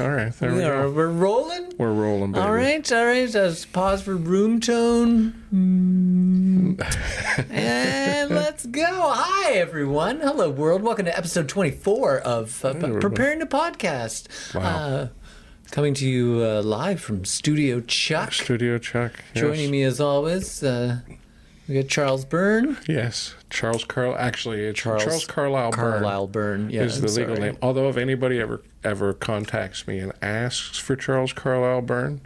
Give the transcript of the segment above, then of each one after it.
All right, there we go. We're rolling? We're rolling, baby. All right. Just pause for room tone. And let's go. Hi, everyone. Hello, world. Welcome to episode 24 of Preparing to Podcast. Wow. Coming to you live from Studio Chuck. Studio Chuck. Yes. Joining me, as always, we got Charles Byrne. Yes, Charles Carlisle. Actually, it's Charles Carlisle Byrne. Carlisle Byrne, yeah, is the legal name. Although if anybody ever contacts me and asks for Charles Carlisle Byrne,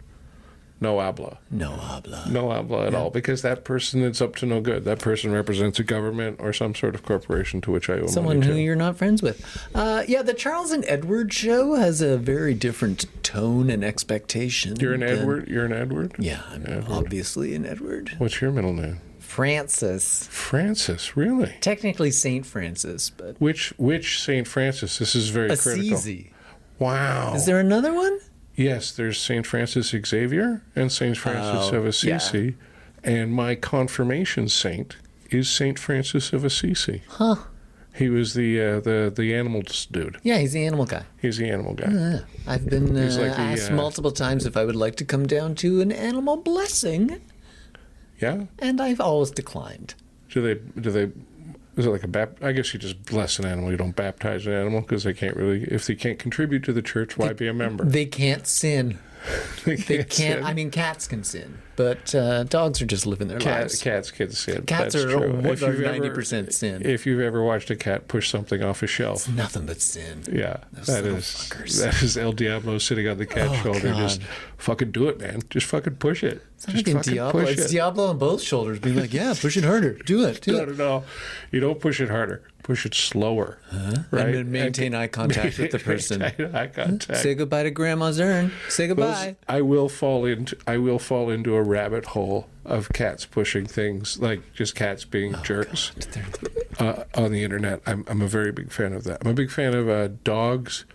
no habla. No habla. No habla at all, because that person is up to no good. That person represents a government or some sort of corporation to which I owe Someone money who to. you're not friends with. The Charles and Edward show has a very different tone and expectation. You're an Edward? You're an Edward? Yeah, I'm obviously an Edward. What's your middle name? Francis. Francis, really? Technically Saint Francis, but... Which Saint Francis? This is very critical. Assisi. Wow. Is there another one? Yes, there's Saint Francis Xavier and Saint Francis of Assisi. Yeah. And my confirmation saint is Saint Francis of Assisi. Huh. He was the animals dude. Yeah, he's the animal guy. He's the animal guy. I've been asked multiple times if I would like to come down to an animal blessing. Yeah? And I've always declined. Do they is it like I guess you just bless an animal, you don't baptize an animal, because they can't really, if they can't contribute to the church, why be a member? They can't sin. They can't sin. I mean, cats can sin, but dogs are just living their lives. Cats can sin. Cats That's are true. 90% sin. If you've ever watched a cat push something off a shelf. It's nothing but sin. Yeah. That is El Diablo sitting on the cat's shoulder. God. Just fucking do it, man. Just fucking push it. It's not even Diablo. It's Diablo on both shoulders being like, yeah, push it harder. Do it. No. You don't push it harder. Push it slower. Right? And then maintain eye contact with the person. Eye contact. Say goodbye to Grandma's urn. Say goodbye. I will fall into a rabbit hole of cats pushing things, like just cats being jerks on the internet. I'm a very big fan of that. I'm a big fan of dogs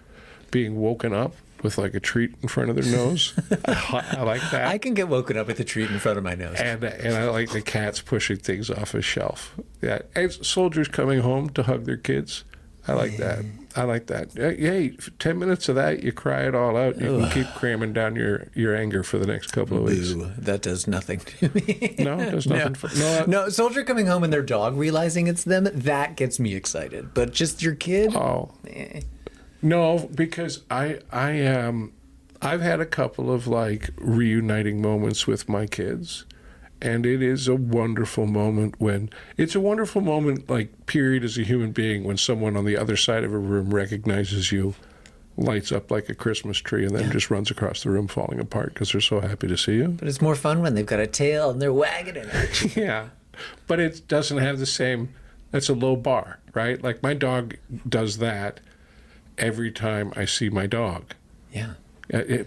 being woken up with like a treat in front of their nose. I like that. I can get woken up with a treat in front of my nose. And I like the cats pushing things off a shelf. Yeah, and soldiers coming home to hug their kids. I like that. I like that. Hey, 10 minutes of that, you cry it all out. You can keep cramming down your anger for the next couple of weeks. That does nothing to me. No, it does nothing. No, soldier coming home and their dog realizing it's them, that gets me excited. But just your kid? Oh. No, because I've had a couple of like reuniting moments with my kids. And it is a wonderful moment like period as a human being, when someone on the other side of a room recognizes you, lights up like a Christmas tree, and then just runs across the room falling apart because they're so happy to see you. But it's more fun when they've got a tail and they're wagging it. Yeah. But it doesn't have the same, that's a low bar, right? Like my dog does that every time I see my dog. Yeah.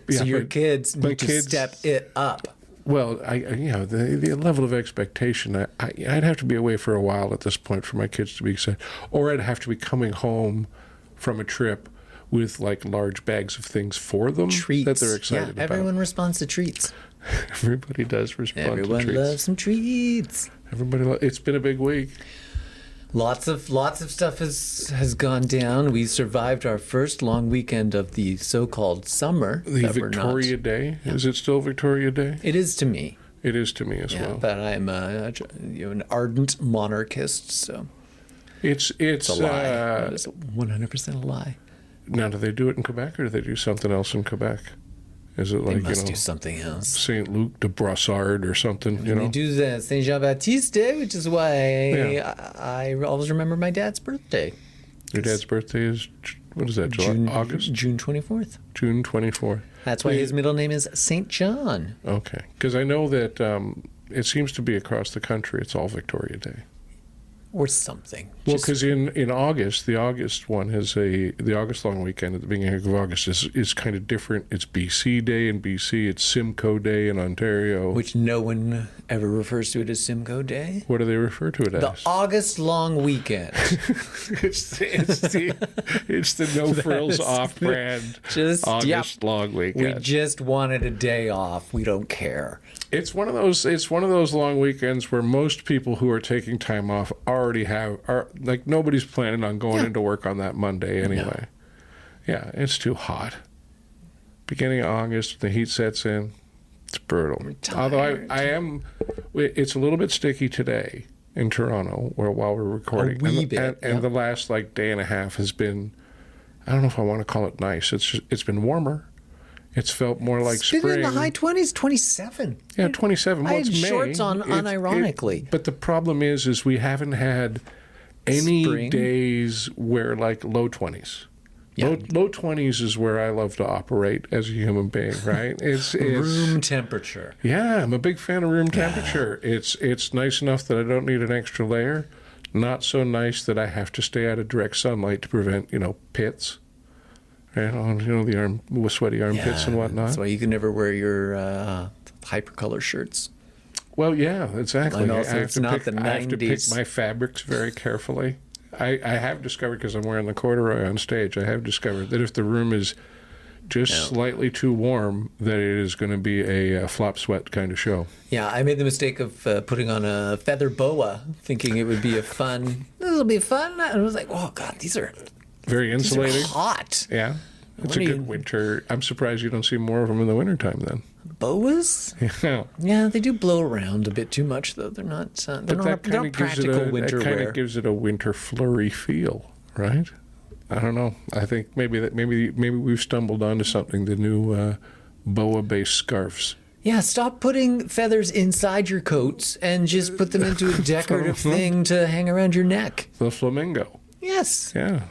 So your kids need to step it up. Well, the level of expectation, I'd have to be away for a while at this point for my kids to be excited. Or I'd have to be coming home from a trip with like large bags of things for them treats. That they're excited about. Everyone responds to treats. Everybody does respond to treats. Everyone loves some treats. It's been a big week. Lots of stuff has gone down. We survived our first long weekend of the so-called summer. The Victoria Day? Yeah. Is it still Victoria Day? It is to me. It is to me as well. But I'm an ardent monarchist, so it's a lie. It's 100% a lie. Now, do they do it in Quebec, or do they do something else in Quebec? Is it like, they must do something else? Saint Luc de Brossard or something, They do the Saint Jean Baptiste Day, which is why I always remember my dad's birthday. Your dad's birthday is, what is that, August? June 24th. June 24th. That's why his middle name is Saint John. Okay. Because I know that it seems to be across the country, it's all Victoria Day. Or something. Well, because in August, the August one the August long weekend at the beginning of August is kind of different. It's BC Day in BC. It's Simcoe Day in Ontario. Which no one ever refers to it as Simcoe Day. What do they refer to it as? The August long weekend. it's the no frills off brand August long weekend. We just wanted a day off. We don't care. It's one of those long weekends where most people who are taking time off already are like, nobody's planning on going into work on that Monday anyway. No. Yeah, it's too hot. beginning of August, the heat sets in. It's brutal. Although it's a little bit sticky today in Toronto, while we're recording. A wee bit. And the last day and a half has been, I don't know if I want to call it nice. It's been warmer. It's felt more like spring. It's been in the high 20s, 27. Yeah, 27. I Well, had it's May. shorts on unironically. But the problem is we haven't had any Spring? days where low 20s. Yeah. Low 20s is where I love to operate as a human being, right? It's Room temperature. Yeah, I'm a big fan of room temperature. It's nice enough that I don't need an extra layer. Not so nice that I have to stay out of direct sunlight to prevent, pits. The sweaty armpits and whatnot. That's why you can never wear your hypercolor shirts. Well, yeah, exactly. And also, I it's not the I have to pick 90s. my fabrics very carefully. I have discovered, because I'm wearing the corduroy on stage, I have discovered that if the room is just slightly too warm, that it is going to be a flop sweat kind of show. Yeah, I made the mistake of putting on a feather boa, thinking it would be this will be fun. And I was like, oh, God, these are Very insulating. hot. Yeah. It's What a are good you- winter. I'm surprised you don't see more of them in the wintertime then. Boas? Yeah. Yeah, they do blow around a bit too much, though. They're not. They're not practical winter That kind wear. of gives it a winter flurry feel, right? I don't know. I think maybe we've stumbled onto something. The new boa-based scarves. Yeah, stop putting feathers inside your coats and just put them into a decorative thing to hang around your neck. The flamingo. Yes. Yeah.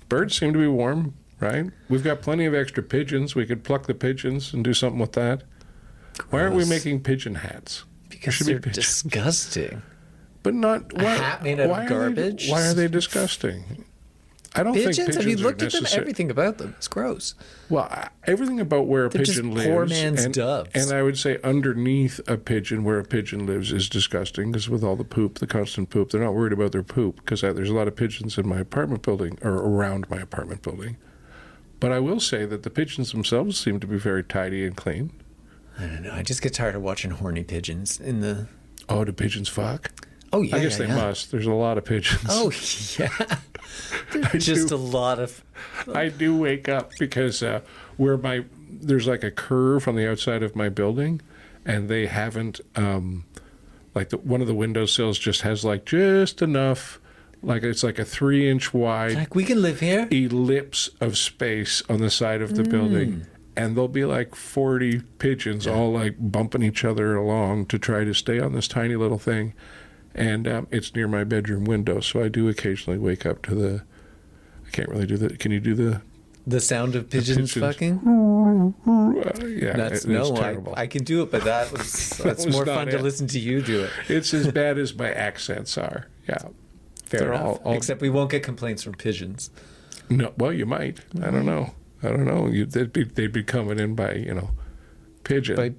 Birds seem to be warm, right? We've got plenty of extra pigeons. We could pluck the pigeons and do something with that. Why aren't we Gross. making pigeon hats? Because Should be they're pigeons. disgusting. But not A hat made out of garbage? Why are they disgusting? I don't Pigeons? think pigeons Have you are looked at them? necessary. Everything about them. It's gross. Well, everything about where a They're just pigeon lives, poor man's doves. and I would say underneath a pigeon, where a pigeon lives, is disgusting. Because with all the poop, the constant poop, they're not worried about their poop. Because there's a lot of pigeons in my apartment building, or around my apartment building. But I will say that the pigeons themselves seem to be very tidy and clean. I don't know. I just get tired of watching horny pigeons in the. Oh, do pigeons fuck? Oh yeah. I guess yeah, they yeah. must. There's a lot of pigeons. Oh yeah. There's just do. a lot of. I do wake up because there's like a curve on the outside of my building, and they haven't one of the windowsills just has just enough, it's like a 3-inch wide Like we can live here. ellipse of space on the side of the building, and there'll be 40 pigeons all bumping each other along to try to stay on this tiny little thing, and it's near my bedroom window, so I do occasionally wake up to the. I can't really do that. Can you do The sound of pigeons pigeons. fucking. yeah, That's it's terrible. I can do it, but that's was more not fun to it. listen to you do it. It's as bad as my accents are. Yeah. Fair They're enough. all Except we won't get complaints from pigeons. no. Well, you might. I don't know. They'd be coming in by pigeon. By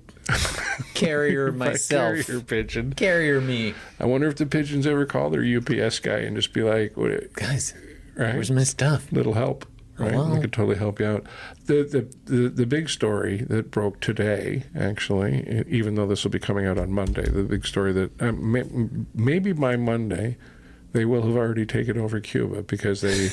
carrier By myself. carrier pigeon. Carrier me. I wonder if the pigeons ever call their UPS guy and just be like, Guys, right? where's my stuff? Little help, right? Hello? They could totally help you out. The big story that broke today, actually, even though this will be coming out on Monday, the big story that maybe by Monday they will have already taken over Cuba because they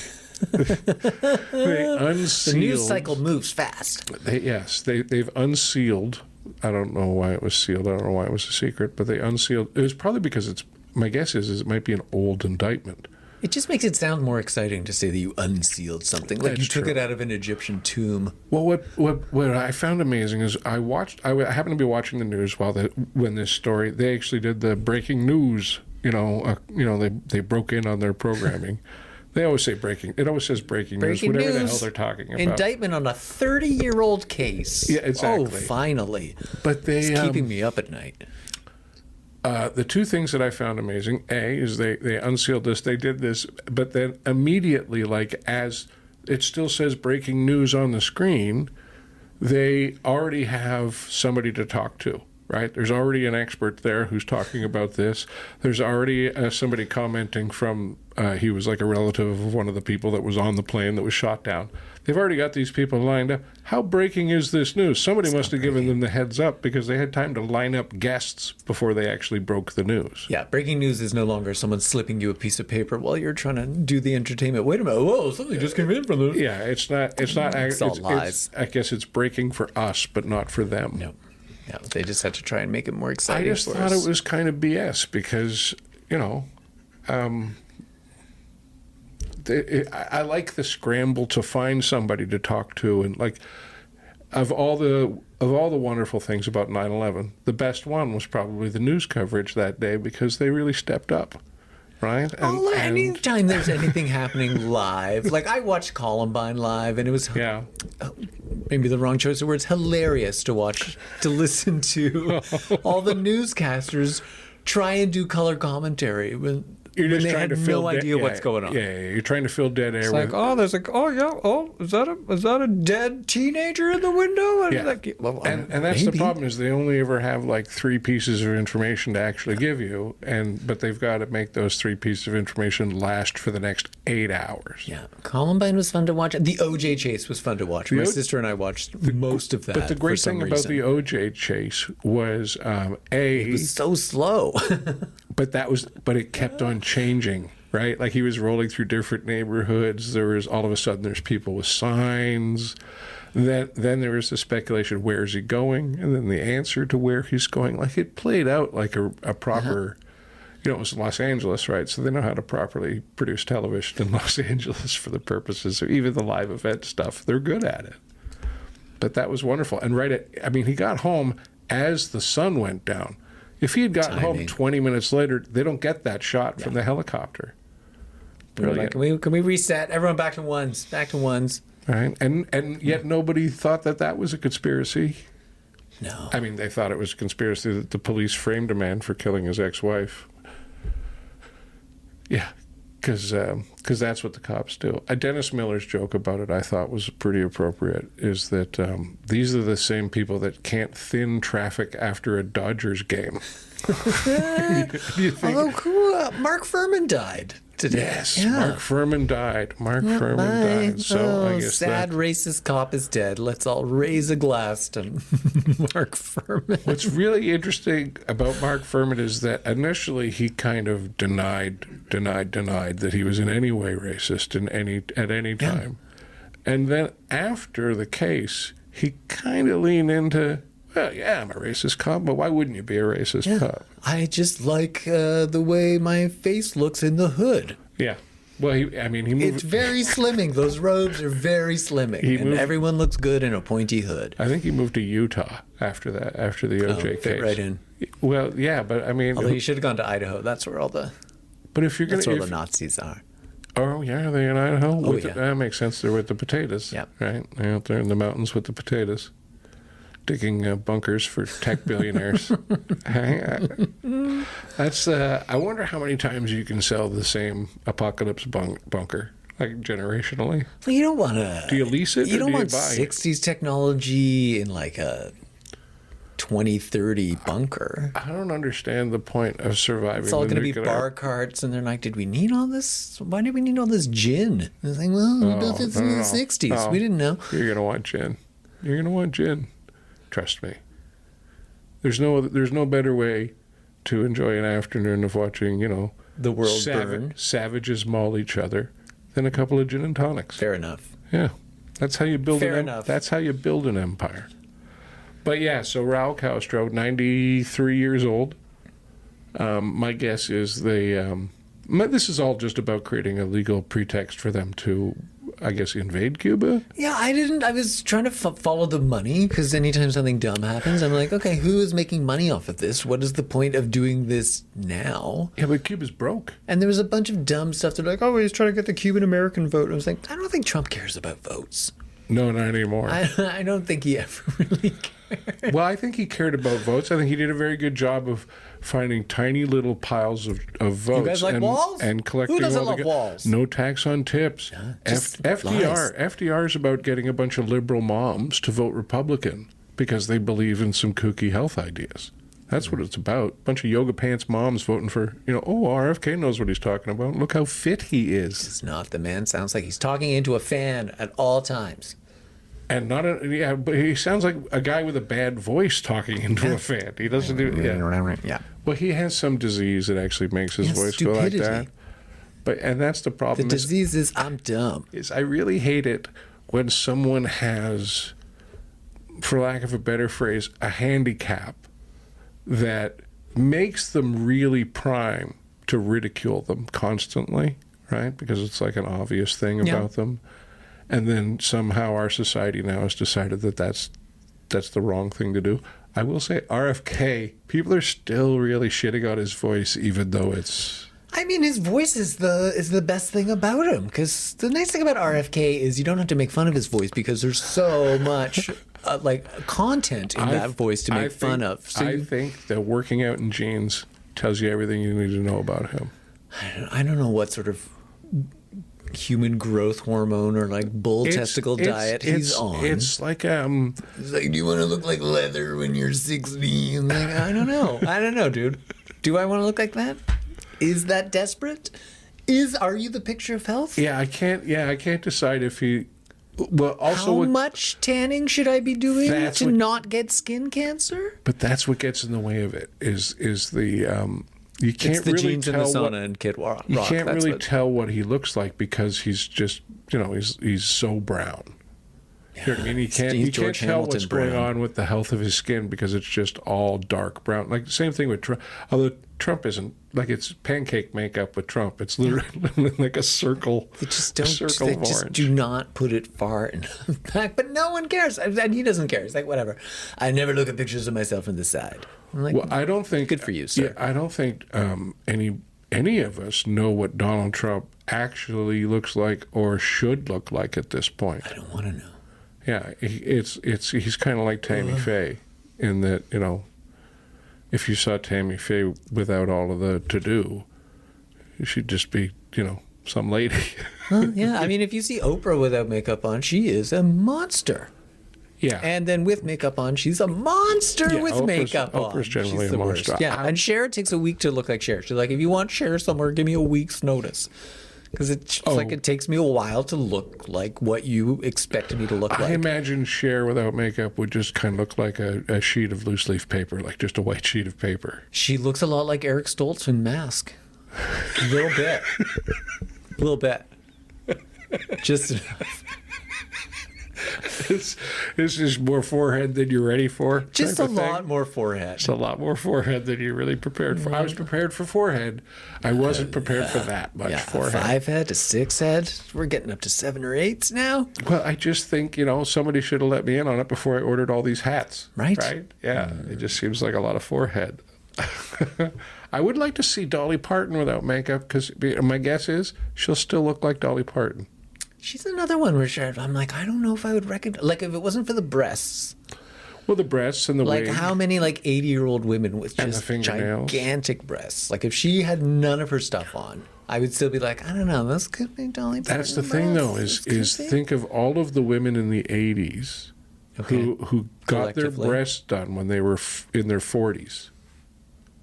unsealed. The news cycle moves fast. They've unsealed. I don't know why it was sealed. I don't know why it was a secret, but they unsealed. It was probably because my guess is it might be an old indictment. It just makes it sound more exciting to say that you unsealed something, like That's you took true. it out of an Egyptian tomb. Well, what I found amazing is I happened to be watching the news when this story. They actually did the breaking news. They broke in on their programming. They always say breaking. It always says breaking news. Breaking Whatever the news. hell they're talking about. Indictment on a 30-year-old case. Yeah, exactly. Oh, finally. But they It's keeping me up at night. the two things that I found amazing, is they unsealed this, they did this, but then immediately, as it still says breaking news on the screen, they already have somebody to talk to. right? There's already an expert there who's talking about this. There's already somebody commenting from, he was like a relative of one of the people that was on the plane that was shot down. They've already got these people lined up. How breaking is this news? Somebody must have given them the heads up because they had time to line up guests before they actually broke the news. Yeah, breaking news is no longer someone slipping you a piece of paper while you're trying to do the entertainment. Wait a minute, whoa, something just came in from the... Yeah, it's not. It's all lies. I guess it's breaking for us, but not for them. No, they just had to try and make it more exciting. I just thought it was kind of BS because, I like the scramble to find somebody to talk to, and like of all the wonderful things about 9/11, the best one was probably the news coverage that day because they really stepped up, right? Anytime there's anything happening live, like I watched Columbine live, and it was maybe the wrong choice of words, hilarious to listen to all the newscasters try and do color commentary when they had no idea what's going on. Yeah, you're trying to fill dead air. It's like, is that a dead teenager in the window? And yeah. And that's the problem is they only ever have like 3 pieces of information to actually give you, but they've got to make those 3 pieces of information last for the next 8 hours. Yeah, Columbine was fun to watch. The OJ chase was fun to watch. My sister and I watched most of that. But the great thing about the OJ chase was it was so slow. But it kept on changing, right? Like he was rolling through different neighborhoods. There was all of a sudden there's people with signs. Then there was the speculation, where is he going? And then the answer to where he's going. Like it played out like a proper, it was Los Angeles, right? So they know how to properly produce television in Los Angeles for the purposes of even the live event stuff. They're good at it. But that was wonderful. And he got home as the sun went down. If he had gotten home 20 minutes later, they don't get that shot from the helicopter. Like, can we reset? Everyone back to ones. Back to ones. Right. And yet nobody thought that was a conspiracy. No. I mean, they thought it was a conspiracy that the police framed a man for killing his ex-wife. Yeah, because that's what the cops do. Dennis Miller's joke about it, I thought, was pretty appropriate, is that these are the same people that can't thin traffic after a Dodgers game. Oh, cool. Mark Furman died today. Yes, yeah. Mark Furman died. Furman died. So I guess sad racist cop is dead. Let's all raise a glass to Mark Furman. What's really interesting about Mark Furman is that initially he kind of denied that he was in any way racist at any time. And then after the case, he kind of leaned into, well, yeah, I'm a racist cop, but why wouldn't you be a racist cop? I just like the way my face looks in the hood. Yeah. Well, he moved. It's very slimming. Those robes are very slimming. And everyone looks good in a pointy hood. I think he moved to Utah after the OJ case. Fit right in. Well, yeah, but I mean. Although he should have gone to Idaho. That's where all the. But if you're going that's where the Nazis are. Oh, yeah, are they in Idaho? Oh, yeah. That makes sense. They're with the potatoes. Yeah. Right? They're out there in the mountains with the potatoes. Digging bunkers for tech billionaires. That's. I wonder how many times you can sell the same apocalypse bunker, like generationally. Well, you don't want to. Do you lease it? You don't want buy 60s technology in like a 2030 bunker. I don't understand the point of surviving. It's all going to be bar carts, and they're like, "Did we need all this? Why did we need all this gin?" I was like, "Well, we built it in the 60s. No. We didn't know." You're going to want gin. You're going to want gin. Trust me. There's no better way to enjoy an afternoon of watching, the world burn. Savages maul each other than a couple of gin and tonics. Fair enough. Yeah, that's how you build. enough. That's how you build an empire. But yeah, so Raul Castro, 93 years old. My guess is this is all just about creating a legal pretext for them to, I guess, invade Cuba? Yeah, I was trying to follow the money, because anytime something dumb happens, I'm like, okay, who is making money off of this? What is the point of doing this now? Yeah, but Cuba's broke. And there was a bunch of dumb stuff. They're like, oh, he's trying to get the Cuban-American vote. I was like, I don't think Trump cares about votes. No, not anymore. I don't think he ever really cared. Well, I think he cared about votes. I think he did a very good job of finding tiny little piles of votes. You guys like walls? And collecting Who doesn't love walls? No tax on tips. Yeah, FDR is about getting a bunch of liberal moms to vote Republican because they believe in some kooky health ideas. That's what it's about. Bunch of yoga pants moms voting for, RFK knows what he's talking about. Look how fit he is. It's not. The man sounds like he's talking into a fan at all times. And but he sounds like a guy with a bad voice talking into a fan. He doesn't do, Yeah. Well, he has some disease that actually makes his voice stupidity. go like that. And that's the problem. The disease is I'm dumb. I really hate it when someone has, for lack of a better phrase, a handicap that makes them really prime to ridicule them constantly, right? Because it's like an obvious thing about them. And then somehow our society now has decided that that's the wrong thing to do. I will say RFK, people are still really shitting on his voice, even though it's... I mean, his voice is the best thing about him. Because the nice thing about RFK is you don't have to make fun of his voice because there's so much content in that voice to make fun of. So I think that working out in jeans tells you everything you need to know about him. I don't know what sort of human growth hormone or like bull testicle diet he's on. It's like It's like, do you want to look like leather when you're 60? I'm like, I don't know, dude. Do I want to look like that? Is that desperate? Are you the picture of health? I can't decide if he... Well, also... How much tanning should I be doing to not get skin cancer? But that's what gets in the way of it, is the... You can't it's the really jeans in the sauna and Kid Rock. You can't really tell what he looks like because he's just, he's so brown. You know what I mean? You can't tell what's going on with the health of his skin because it's just all dark brown. Like the same thing with Trump. Although Trump isn't, like it's pancake makeup with Trump. It's literally like a circle. They just of orange. Just do not put it far enough back. But no one cares. And he doesn't care. He's like, whatever. I never look at pictures of myself from the side. I'm like, well, I don't think... Good for you, sir. Yeah, I don't think any of us know what Donald Trump actually looks like or should look like at this point. I don't want to know. Yeah, he's kind of like Tammy Faye in that, if you saw Tammy Faye without all of the to-do, she'd just be, some lady. Well, yeah, I mean, if you see Oprah without makeup on, she is a monster. Yeah. And then with makeup on, she's a monster with makeup on. Oprah's generally she's a monster. Yeah, and Cher takes a week to look like Cher. She's like, if you want Cher somewhere, give me a week's notice. Because it's like it takes me a while to look like what you expect me to look like. I imagine Cher without makeup would just kind of look like a sheet of loose leaf paper, like just a white sheet of paper. She looks a lot like Eric Stoltz in Mask. A little bit. A little bit. Just enough. This is more forehead than you're ready for. Just a lot more forehead. It's a lot more forehead than you're really prepared for. I was prepared for forehead. I wasn't prepared for that much forehead. 5 head to 6 head. We're getting up to 7 or 8s now. Well, I just think, somebody should have let me in on it before I ordered all these hats. Right? Yeah. It just seems like a lot of forehead. I would like to see Dolly Parton without makeup because my guess is she'll still look like Dolly Parton. She's another one where I'm like, I don't know if I would recognize... Like, if it wasn't for the breasts... Well, the breasts and the wig. Like, how many, 80-year-old women with just gigantic breasts? Like, if she had none of her stuff on, I would still be like, I don't know, this could be Dolly Parton. That's the thing, though, is think of all of the women in the 80s who got their breasts done when they were in their 40s,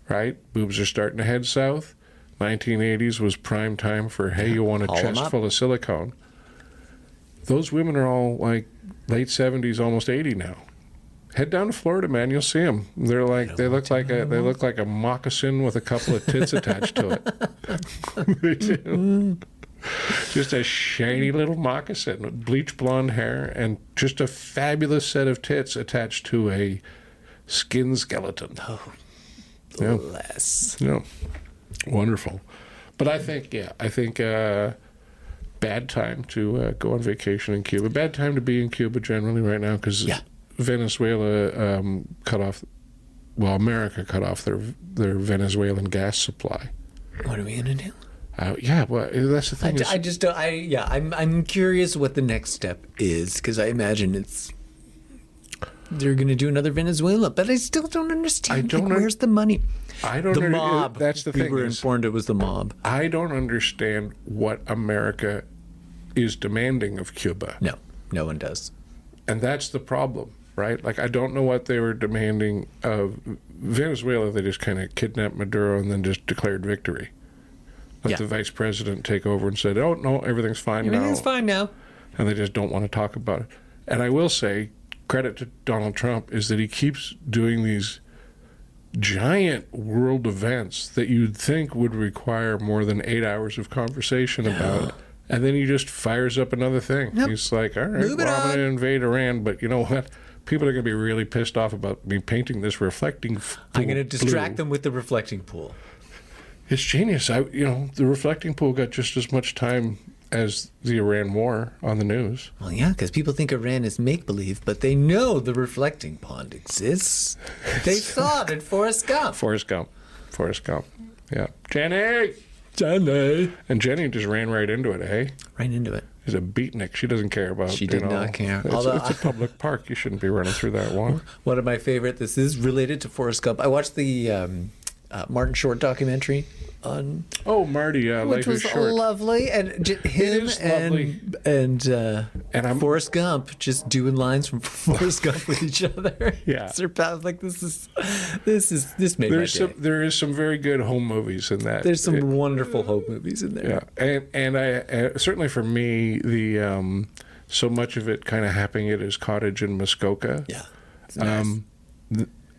right? Boobs are starting to head south. 1980s was prime time for, hey, you want a chest full of silicone. Those women are all like late 70s, almost 80 now. Head down to Florida, man. You'll see them. They look like a moccasin with a couple of tits attached to it. They do. Just a shiny little moccasin with bleach blonde hair and just a fabulous set of tits attached to a skin skeleton. Oh, bless. Yeah. Wonderful. But I think bad time to go on vacation in Cuba. Bad time to be in Cuba generally right now because Venezuela America cut off their Venezuelan gas supply. What are we going to do? Well, that's the thing. I'm curious what the next step is because I imagine they're going to do another Venezuela, but I still don't understand. Where's the money? The mob. That's the thing. We were informed it was the mob. I don't understand what America is demanding of Cuba. No one does. And that's the problem. right? Like, I don't know what they were demanding of Venezuela. They just kind of kidnapped Maduro and then just declared victory. Let the vice president take over and said, "Oh no, everything's fine now." Everything's fine now. And they just don't want to talk about it. And I will say, credit to Donald Trump is that he keeps doing these giant world events that you'd think would require more than 8 hours of conversation about. And then he just fires up another thing. Yep. He's like, all right, Move it well, I'm on. going to invade Iran, but you know what? People are going to be really pissed off about me painting this reflecting pool I'm going to distract blue. them with the reflecting pool. It's genius. The reflecting pool got just as much time as the Iran war on the news. Well, yeah, because people think Iran is make-believe, but they know the reflecting pond exists. They saw it in Forrest Gump. Forrest Gump. Yeah. Jenny! And Jenny just ran right into it, hey? Right into it. She's a beatnik. She doesn't care about, She did not care. It's a public park. You shouldn't be running through that water. One of my favorite, this is related to Forrest Gump. I watched the Martin Short documentary on... Oh, Marty, which Life was is Short. lovely. And him is lovely. and Forrest Gump just doing lines from Forrest Gump with each other. Yeah. Surpassed. Like, this made my day. There is some very good home movies in that. There's some wonderful home movies in there. Yeah, and I certainly for me the so much of it kind of happening at his cottage in Muskoka. Yeah. It's nice.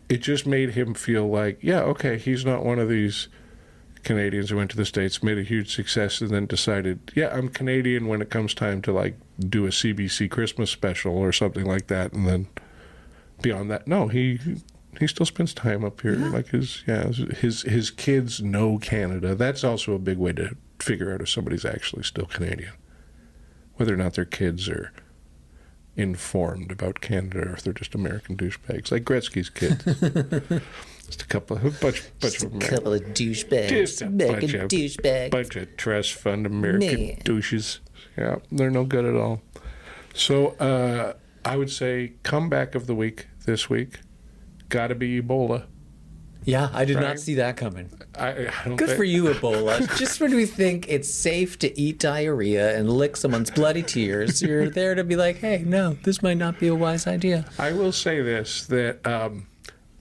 It just made him feel like, yeah, okay, he's not one of these Canadians who went to the States, made a huge success, and then decided, yeah, I'm Canadian when it comes time to like do a CBC Christmas special or something like that, and then beyond that, no, he still spends time up here. Yeah. Like his kids know Canada. That's also a big way to figure out if somebody's actually still Canadian, whether or not their kids are informed about Canada or if they're just American douchebags, like Gretzky's kids. Just a couple of bunch of douchebags. Just a bunch of trust fund American douches. Yeah, they're no good at all. So I would say comeback of the week this week got to be Ebola. Yeah, I did Right? not see that coming. I don't Good think, for you, Ebola. Just when we think it's safe to eat diarrhea and lick someone's bloody tears, you're there to be like, hey, no, this might not be a wise idea. I will say this, that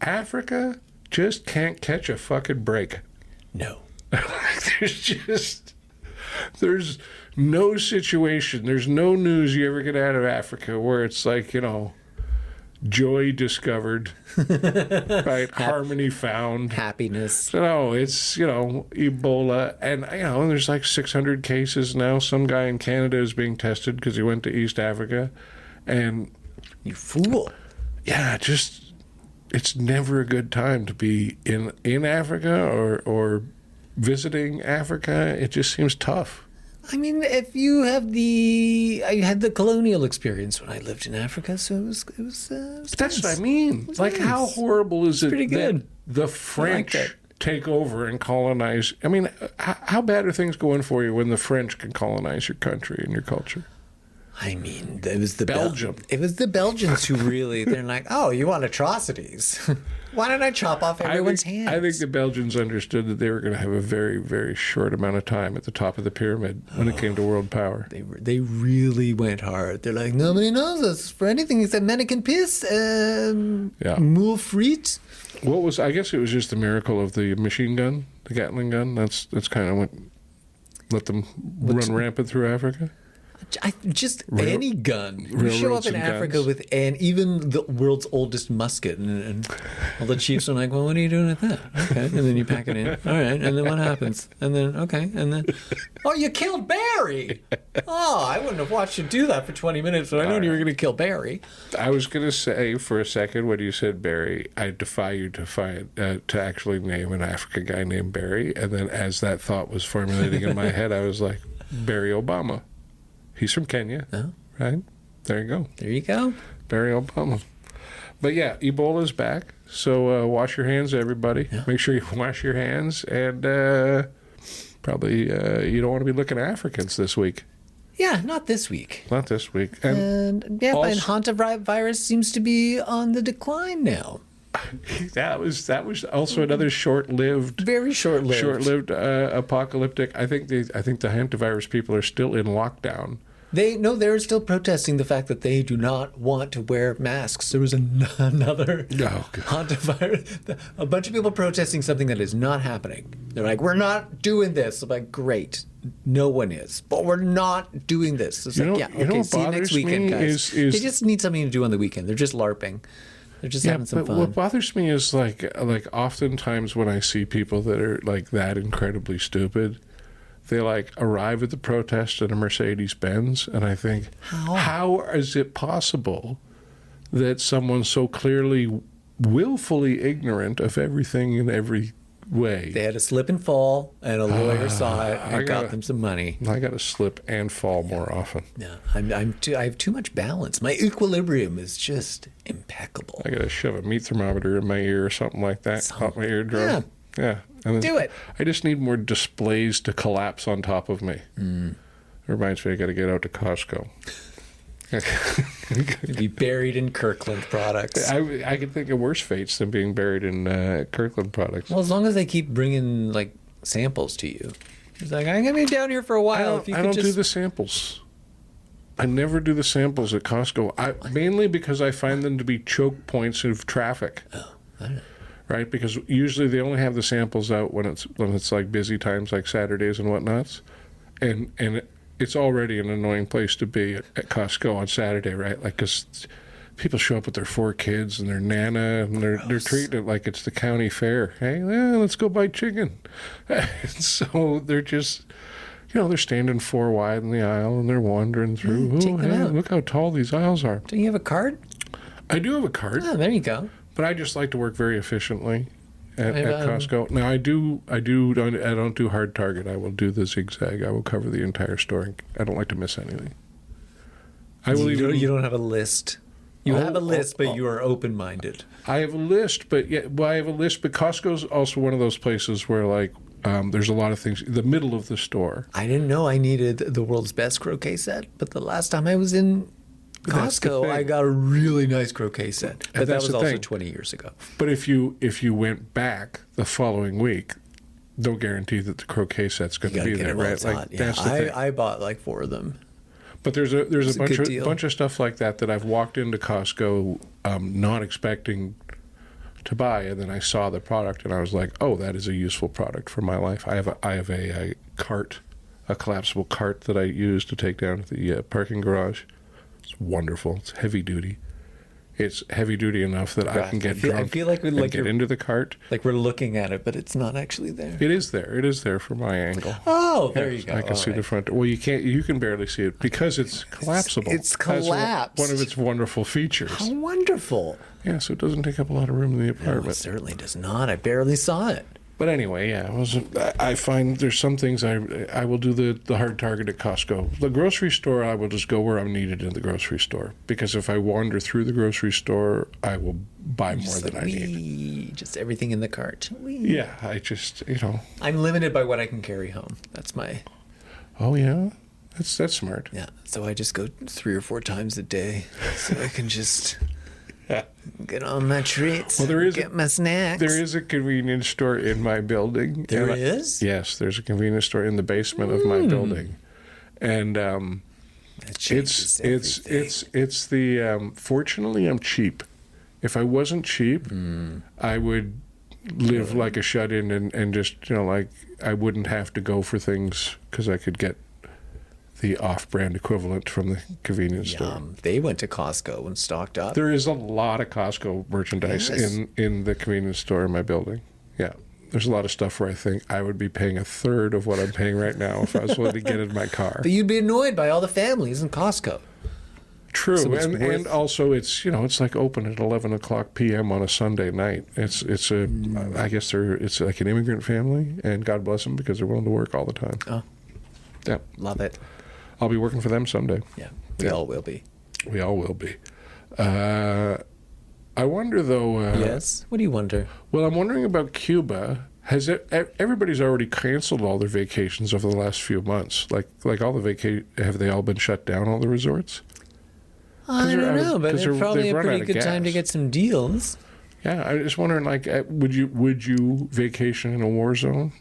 Africa just can't catch a fucking break. No. There's no situation, there's no news you ever get out of Africa where it's like, joy discovered, right? Harmony found. Happiness. No, it's, Ebola. And, there's like 600 cases now. Some guy in Canada is being tested because he went to East Africa. And, You fool. yeah, it's never a good time to be in Africa or visiting Africa. It just seems tough. I mean, if you have I had the colonial experience when I lived in Africa, so it was That's nice. what I mean. was Like, nice. how horrible is it pretty good. that the French it. take over and colonize? I mean, how bad are things going for you when the French can colonize your country and your culture? I mean, it was the Belgium. It was the Belgians who really, they're like, oh, you want atrocities. Why don't I chop off everyone's hands? I think the Belgians understood that they were going to have a very, very short amount of time at the top of the pyramid when it came to world power. They really went hard. They're like, nobody knows us for anything except mannequin piss, mule frites. I guess it was just the miracle of the machine gun, the Gatling gun. That's kind of what let them run rampant through Africa. Any gun. You show up railroads in and Africa guns. with even the world's oldest musket, and all the chiefs are like, well, what are you doing with that? Okay, and then you pack it in. All right, and then what happens? And then, okay, and then, oh, you killed Barry! Oh, I wouldn't have watched you do that for 20 minutes, but I knew you were going to kill Barry. I was going to say for a second when you said Barry, I defy you to actually name an African guy named Barry. And then as that thought was formulating in my head, I was like, Barry Obama. He's from Kenya, right? There you go. There you go. Barry Obama. But yeah, Ebola's back. So wash your hands, everybody. Yeah. Make sure you wash your hands. And probably you don't want to be looking at Africans this week. Yeah, not this week. Not this week. And hantavirus seems to be on the decline now. That was also another very short-lived apocalyptic. I think the hantavirus people are still in lockdown. They're still protesting the fact that they do not want to wear masks. There was another hantavirus. A bunch of people protesting something that is not happening. They're like, we're not doing this. I'm like, great. No one is. But we're not doing this. It's like, okay, see you next weekend, guys. They just need something to do on the weekend. They're just LARPing. They're just having some fun. What bothers me is like oftentimes when I see people that are like that incredibly stupid, they like arrive at the protest in a Mercedes-Benz, and I think, how is it possible that someone so clearly, willfully ignorant of everything in every way? They had a slip and fall, and a lawyer saw it and got them some money. I got to slip and fall more often. Yeah, I have too much balance. My equilibrium is just impeccable. I got to shove a meat thermometer in my ear or something like that. Pop my eardrum. Yeah. And do it. I just need more displays to collapse on top of me. It reminds me I got to get out to Costco. Be buried in Kirkland products. I can think of worse fates than being buried in Kirkland products. Well, as long as they keep bringing like samples to you. It's like, I'm going to be down here for a while. I don't do the samples. I never do the samples at Costco. Mainly because I find them to be choke points of traffic. Oh, I don't know. Right, because usually they only have the samples out when it's like busy times, like Saturdays and whatnots, and it's already an annoying place to be at Costco on Saturday, right? Like, because people show up with their 4 kids and their nana, and they're treating it like it's the county fair. Hey, let's go buy chicken. So they're just, they're standing 4 wide in the aisle and they're wandering through. Take them out. Look how tall these aisles are. Do you have a card? I do have a card. Oh, there you go. But I just like to work very efficiently at Costco. Now I don't do hard target. I will do the zigzag. I will cover the entire store. I don't like to miss anything. You don't have a list. You have a list, but you are open-minded. I have a list, but Costco's also one of those places where like there's a lot of things in the middle of the store. I didn't know I needed the world's best croquet set, but the last time I was in Costco, I got a really nice croquet set, but that was also 20 years ago. But if you went back the following week, no guarantee that the croquet set's going to be there, right? Like that's the thing. I bought like 4 of them. But there's a bunch of stuff like that I've walked into Costco not expecting to buy, and then I saw the product and I was like, oh, that is a useful product for my life. I have a cart, a collapsible cart that I use to take down to the parking garage. It's wonderful. It's heavy duty. It's heavy duty enough that I can get drunk. I feel like we get into the cart. Like we're looking at it, but it's not actually there. It is there. It is there from my angle. Oh, there you go. I can see the front. Well, you can't. You can barely see it because it's collapsible. It's collapsed. One of its wonderful features. How wonderful! Yeah, so it doesn't take up a lot of room in the apartment. No, it certainly does not. I barely saw it. But anyway, I find there's some things I will do the hard target at Costco. The grocery store, I will just go where I'm needed in the grocery store. Because if I wander through the grocery store, I will buy more than I need. Just everything in the cart. Wee. Yeah, I just, I'm limited by what I can carry home. That's my... Oh, yeah? That's smart. Yeah, so I just go 3 or 4 times a day so I can just... Get on my treats. Well, get my snacks. There is a convenience store in my building. There is? Yes, there's a convenience store in the basement of my building, and it's the. Fortunately, I'm cheap. If I wasn't cheap, I would live like a shut-in and just I wouldn't have to go for things because I could get the off-brand equivalent from the convenience store. They went to Costco and stocked up. There is a lot of Costco merchandise in the convenience store in my building. Yeah. There's a lot of stuff where I think I would be paying 1/3 of what I'm paying right now if I was willing to get in my car. But you'd be annoyed by all the families in Costco. True. So and also it's it's like open at 11:00 p.m. on a Sunday night. It's I guess it's like an immigrant family, and God bless them because they're willing to work all the time. Oh. Yeah. Love it. I'll be working for them someday. Yeah, we all will be. We all will be. I wonder, though... yes? What do you wonder? Well, I'm wondering about Cuba. Everybody's already canceled all their vacations over the last few months. Like all the have they all been shut down, all the resorts? I don't know, but it's probably a pretty good time to get some deals. Yeah, I'm just wondering, would you vacation in a war zone?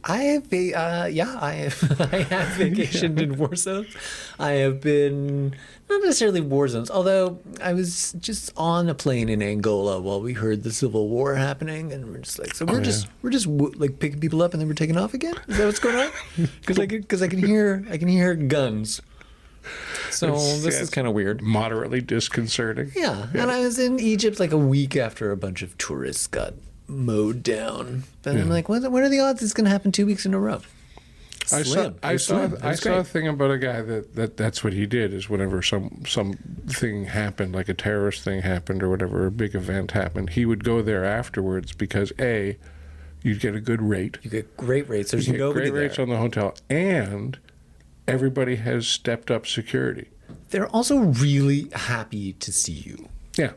I have, I have vacationed in war zones. I have been not necessarily war zones, although I was just on a plane in Angola while we heard the civil war happening, and we're just like, so we're just like picking people up and then we're taking off again. Is that what's going on? Because I can hear guns. So this is kind of weird. Moderately disconcerting. Yeah, and I was in Egypt like a week after a bunch of tourists got mowed down. But I'm like, what are the odds it's going to happen 2 weeks in a row? I saw a thing about a guy that's what he did is whenever something happened, like a terrorist thing happened or whatever, a big event happened, he would go there afterwards because A, you'd get a good rate. You get great rates. There's you get nobody great rates there. on the hotel, and everybody has stepped up security. They're also really happy to see you. Yeah.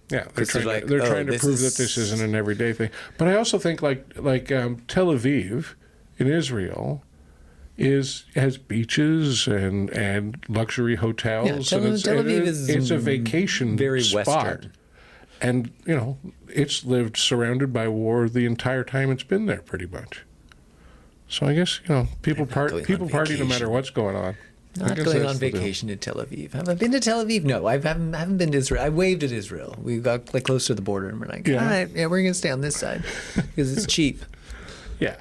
Yeah, they're trying to prove that this isn't an everyday thing. But I also think like Tel Aviv in Israel has beaches and luxury hotels. Yeah, Tel Aviv it's a vacation very spot. Western. And, it's lived surrounded by war the entire time it's been there, pretty much. So I guess, people party no matter what's going on. Not going on vacation to Tel Aviv. Have I been to Tel Aviv? No, I haven't been to Israel. I waved at Israel. We got like close to the border, and we're like, all right, we're going to stay on this side because it's cheap. Yeah,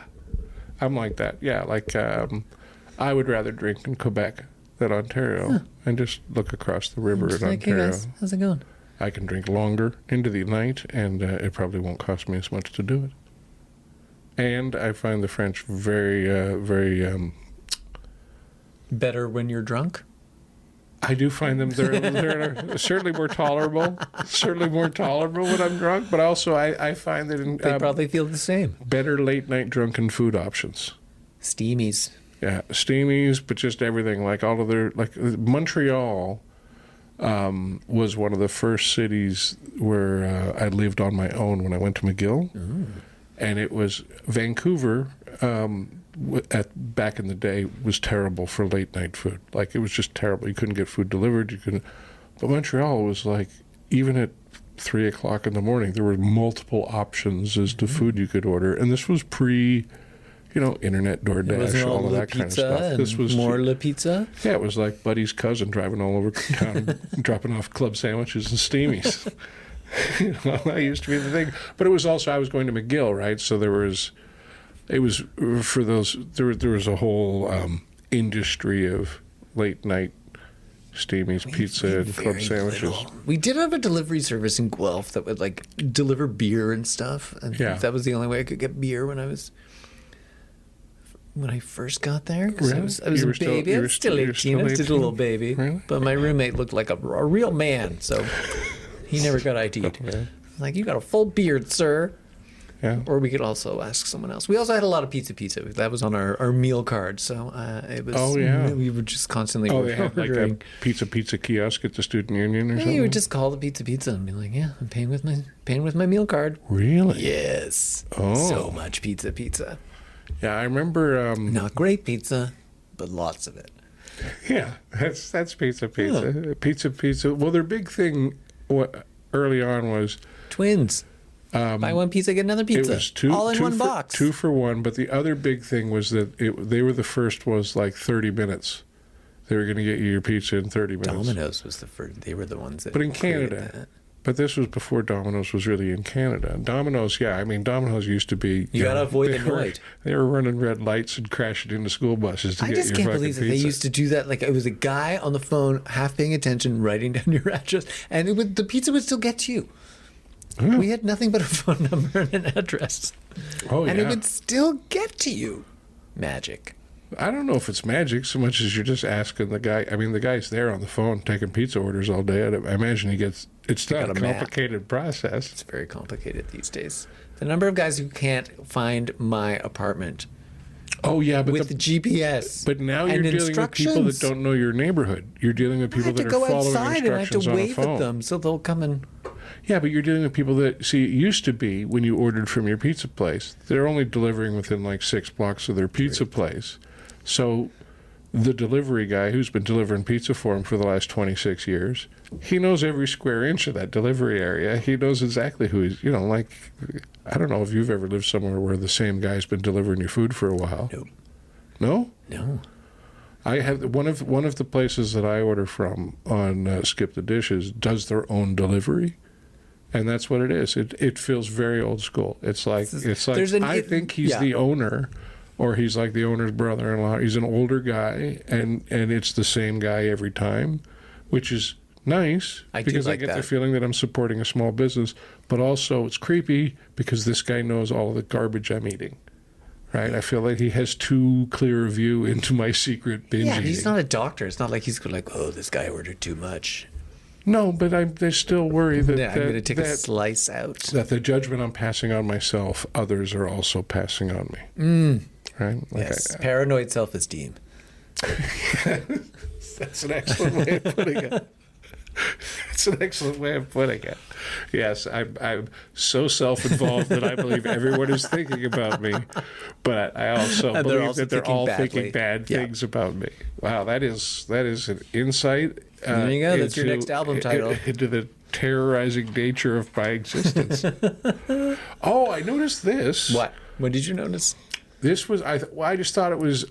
I'm like that. Yeah, like I would rather drink in Quebec than Ontario and just look across the river in like, Ontario. Hey guys, how's it going? I can drink longer into the night, and it probably won't cost me as much to do it. And I find the French very, very... better when you're drunk? I do find them, they're certainly more tolerable. Certainly more tolerable when I'm drunk, but also I find that They probably feel the same. Better late-night drunken food options. Steamies. Yeah, steamies, but just everything. Like all of their... Like Montreal was one of the first cities where I lived on my own when I went to McGill. Ooh. And it was Vancouver... back in the day was terrible for late night food. Like it was just terrible. You couldn't get food delivered. But Montreal was like, even at 3 o'clock in the morning, there were multiple options as to food you could order. And this was pre, internet DoorDash, all of that kind of stuff. This was more La Pizza. Yeah, it was like Buddy's cousin driving all over town, dropping off club sandwiches and steamies. That used to be the thing. But it was also, I was going to McGill, right? So there was a whole industry of late night steamies, pizza, and club sandwiches. Little. We did have a delivery service in Guelph that would like deliver beer and stuff. And that was the only way I could get beer when I first got there. Really? I was a baby. I was still 18. I was just a little baby. Really? But my roommate looked like a real man, so he never got ID'd. Okay. Like, you got a full beard, sir. Yeah. Or we could also ask someone else. We also had a lot of pizza. That was on our meal card. So it was. Oh, yeah. We were just constantly ordering. They had like a pizza kiosk at the student union or something? You would just call the pizza and be like, yeah, I'm paying with my meal card. Really? Yes. Oh. So much pizza. Yeah, I remember... Not great pizza, but lots of it. Yeah, that's pizza. Yeah. Pizza. Well, their big thing early on was... Twins. Buy one pizza, get another pizza. It was all in one box. 2 for 1, but the other big thing was that they were the first was like 30 minutes. They were going to get you your pizza in 30 minutes. Domino's was the first. They were the ones that. But in Canada. That. But this was before Domino's was really in Canada. Domino's, Domino's used to be... You got to avoid the night. They were running red lights and crashing into school buses to get your fucking pizza. I just can't believe that they used to do that. Like, it was a guy on the phone, half paying attention, writing down your address, and the pizza would still get to you. Yeah. We had nothing but a phone number and an address. And it would still get to you. Magic. I don't know if it's magic so much as you're just asking the guy. I mean, the guy's there on the phone taking pizza orders all day. I imagine it's not a complicated process. It's very complicated these days. The number of guys who can't find my apartment. Oh, yeah. But with the GPS. But now you're dealing with people that don't know your neighborhood. You're dealing with people that are following instructions on a phone. I have to go outside and I have to wave at them so they'll come and... Yeah, but you're dealing with people that, see, it used to be when you ordered from your pizza place, they're only delivering within like 6 blocks of their pizza place. So the delivery guy who's been delivering pizza for him for the last 26 years. He knows every square inch of that delivery area. He knows exactly who he's, like, I don't know if you've ever lived somewhere where the same guy's been delivering your food for a while. No. No? No. I have one of the places that I order from on Skip the Dishes does their own delivery. And that's what it is. It feels very old school. It's like I think he's the owner, or he's like the owner's brother-in-law. He's an older guy, and it's the same guy every time, which is nice because I get the feeling that I'm supporting a small business. But also, it's creepy because this guy knows all the garbage I'm eating. Right? I feel like he has too clear a view into my secret binge eating. He's not a doctor. It's not like he's like, oh, this guy ordered too much. No, but I still worry that I'm going to take a slice out. That the judgment I'm passing on myself, others are also passing on me. Right? Like yes, paranoid self-esteem. That's an excellent way of putting it. It's an excellent way of putting it. Yes, I'm so self-involved that I believe everyone is thinking about me, but I also believe that they're all thinking bad things about me. Wow, that is an insight. There you go. That's your next album title. Into the terrorizing nature of my existence. Oh, I noticed this. What? What did you notice? This was I just thought it was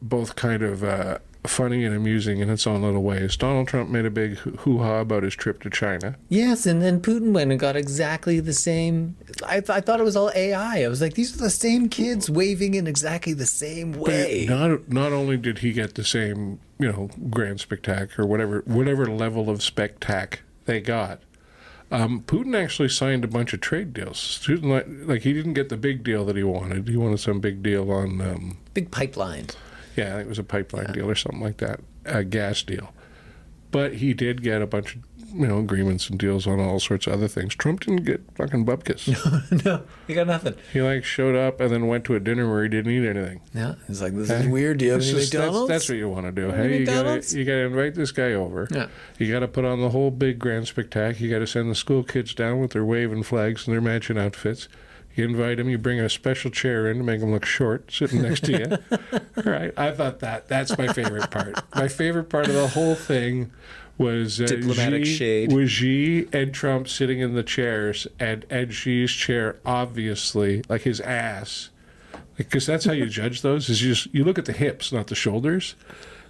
both kind of funny and amusing in its own little ways. Donald Trump made a big hoo-ha about his trip to China. Yes, and then Putin went and got exactly the same. I thought it was all AI. I was like, these are the same kids waving in exactly the same way. Not only did he get the same, grand spectac or whatever level of spectac they got, Putin actually signed a bunch of trade deals. Like he didn't get the big deal that he wanted. He wanted some big deal on big pipeline. Yeah, I think it was a pipeline deal or something like that, a gas deal. But he did get a bunch of, agreements and deals on all sorts of other things. Trump didn't get fucking bupkis. No, he got nothing. He showed up and then went to a dinner where he didn't eat anything. Yeah, he's like, this is weird. Do you have any McDonald's? That's what you want to do. Hey, you got to invite this guy over. Yeah. You got to put on the whole big grand spectacle. You got to send the school kids down with their waving flags and their matching outfits. You invite him, you bring a special chair in to make him look short, sitting next to you. Right? I thought that's my favorite part. My favorite part of the whole thing was diplomatic shade. Was Xi and Trump sitting in the chairs, and Xi's chair, obviously, like his ass, because that's how you judge those, is you look at the hips, not the shoulders.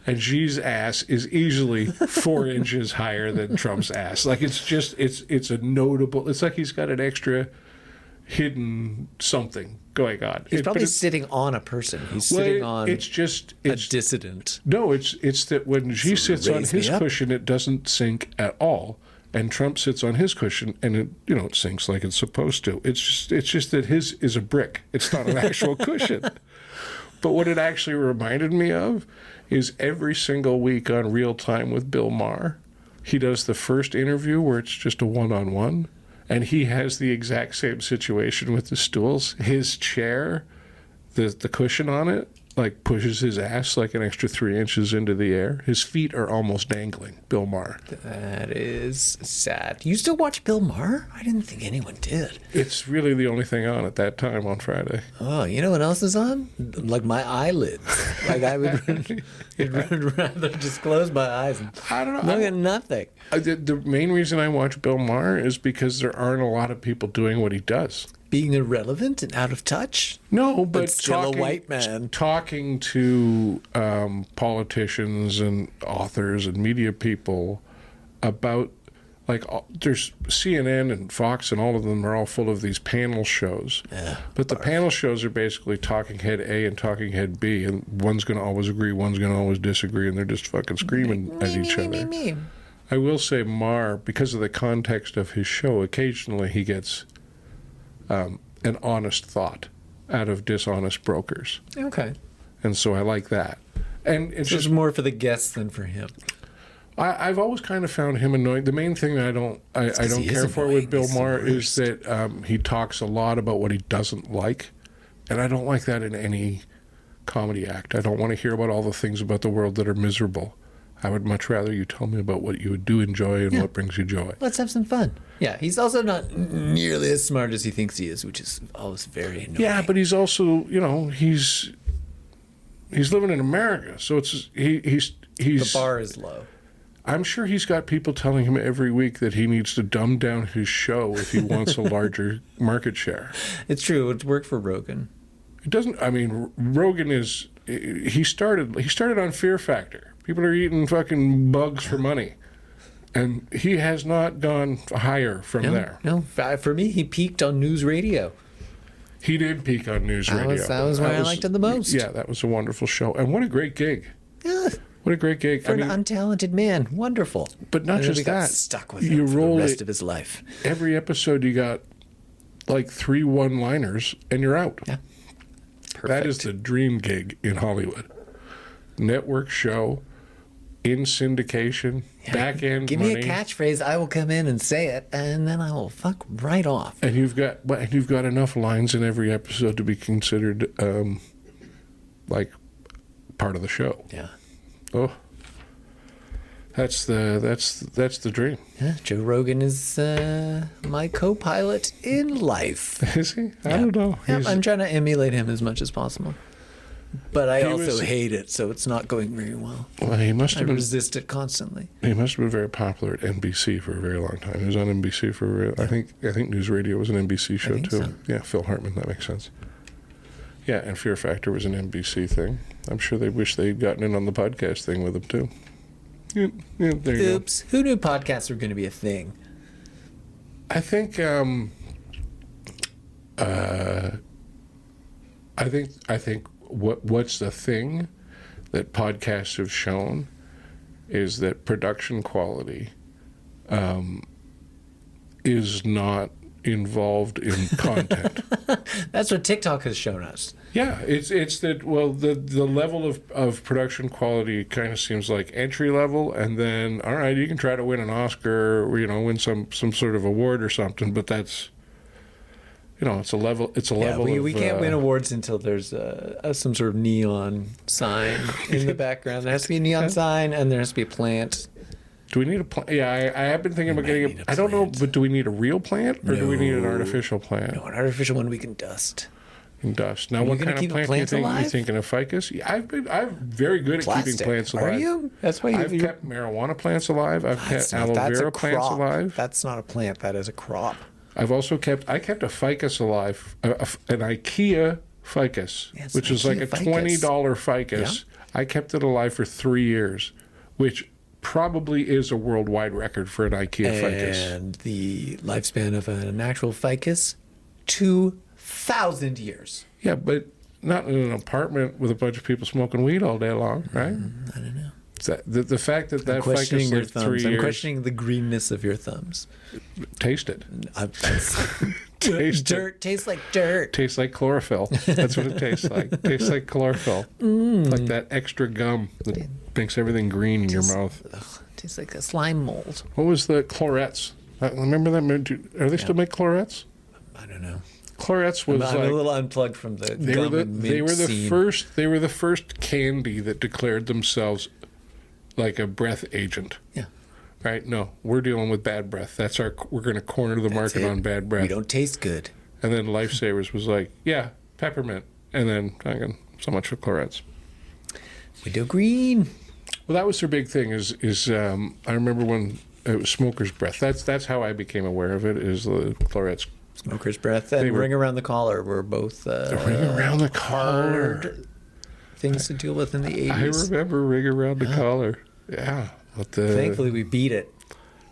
And Xi's ass is easily 4 inches higher than Trump's ass. Like it's a notable. It's like he's got an extra hidden something going on. He's probably sitting on a person. He's sitting on a dissident. No, it's that when Xi sits on his cushion, it doesn't sink at all. And Trump sits on his cushion, and it sinks like it's supposed to. It's just that his is a brick. It's not an actual cushion. But what it actually reminded me of is every single week on Real Time with Bill Maher, he does the first interview where it's just a one-on-one. And he has the exact same situation with the stools. His chair, the cushion on it, pushes his ass like an extra 3 inches into the air. His feet are almost dangling. Bill Maher. That is sad. You still watch Bill Maher? I didn't think anyone did. It's really the only thing on at that time on Friday. Oh, you know what else is on? Like my eyelids. I would rather just close my eyes and I don't know. Look at nothing. The main reason I watch Bill Maher is because there aren't a lot of people doing what he does. Being irrelevant and out of touch? No, but still a white man. Talking to politicians and authors and media people about, there's CNN and Fox and all of them are all full of these panel shows. Yeah, but the panel shows are basically talking head A and talking head B, and one's going to always agree, one's going to always disagree, and they're just fucking screaming at each other. I will say Maher, because of the context of his show, occasionally he gets an honest thought out of dishonest brokers. Okay. And so I like that. And it's just more for the guests than for him. I've always kind of found him annoying. The main thing that I don't care for with Bill Maher is that he talks a lot about what he doesn't like. And I don't like that in any comedy act. I don't want to hear about all the things about the world that are miserable. I would much rather you tell me about what you do enjoy and what brings you joy. Let's have some fun. Yeah, he's also not nearly as smart as he thinks he is, which is always very annoying. Yeah, but he's also, he's living in America, so it's he's The bar is low. I'm sure he's got people telling him every week that he needs to dumb down his show if he wants a larger market share. It's true. It's worked for Rogan. It doesn't. I mean, Rogan is. He started on Fear Factor. People are eating fucking bugs for money, and he has not gone higher from there. No, for me, he peaked on news radio. He did peak on news radio. That was where I liked it the most. Yeah, that was a wonderful show, and what a great gig. Yeah. What a great gig. For an untalented man. Wonderful. But not just got that. Stuck with him for the rest of his life. Every episode you got like 3 one-liners and you're out. Yeah. Perfect. That is the dream gig in Hollywood. Network show, in syndication, back end Give money. me a catchphrase, I will come in and say it, and then I will fuck right off. And you've got enough lines in every episode to be considered like part of the show. Yeah. Oh, that's the dream. Yeah, Joe Rogan is my co-pilot in life. Is he? I don't know. Yeah, I'm trying to emulate him as much as possible. But I also hate it, so it's not going very well. Well, he must have I resist it constantly. He must have been very popular at NBC for a very long time. He was on NBC for I think News Radio was an NBC show too. So. Yeah, Phil Hartman. That makes sense. Yeah, and Fear Factor was an NBC thing. I'm sure they wish they'd gotten in on the podcast thing with him too. Yeah, there you Oops. Who knew podcasts were going to be a thing? I think what's the thing that podcasts have shown is that production quality is not involved in content. That's what TikTok has shown us. Yeah, it's that. Well, the level of production quality kind of seems like entry level, and then all right, you can try to win an Oscar, or, win some sort of award or something, but that's it's a level. It's a level. We can't win awards until there's some sort of neon sign in the background. There has to be a neon sign, and there has to be a plant. Do we need a plant? Yeah, I have been thinking about getting I don't know, but do we need a real plant, or do we need an artificial plant? No, an artificial one we can dust. Dust. Now, what kind of plant do you think? You thinking of ficus? Yeah, I'm very good at keeping plants alive. Are you? That's why I've kept marijuana plants alive. I've kept aloe vera plants alive. That's not a plant. That is a crop. I've also kept a ficus alive, an IKEA ficus, which is like a $20 ficus. Yeah. I kept it alive for 3 years, which probably is a worldwide record for an IKEA ficus. And the lifespan of an actual ficus, 2,000 years. Yeah, but not in an apartment with a bunch of people smoking weed all day long, right? I don't know. The fact that ficus lived 3 years. I'm questioning the greenness of your thumbs. Taste it. Dirt tastes like dirt. Tastes like chlorophyll. That's what it tastes like. Tastes like chlorophyll. Like that extra gum that makes everything green in your mouth. Tastes like a slime mold. What was the Clorettes? Remember that? Are they still make Clorettes? I don't know. Clorettes was I'm a little unplugged from the gum and mint scene. They were the first candy that declared themselves like a breath agent. Yeah. Right? No, we're dealing with bad breath. We're going to corner the market on bad breath. We don't taste good. And then Lifesavers was like, yeah, peppermint. And then, so much for Clorettes. Window green. Well, that was their big thing is I remember when it was smoker's breath. That's how I became aware of it, is the Clorettes. Smoker's breath and ring around the collar were both ring around the collar. Hard things to deal with in the 80s. I remember ring around the collar. Yeah. But thankfully, we beat it.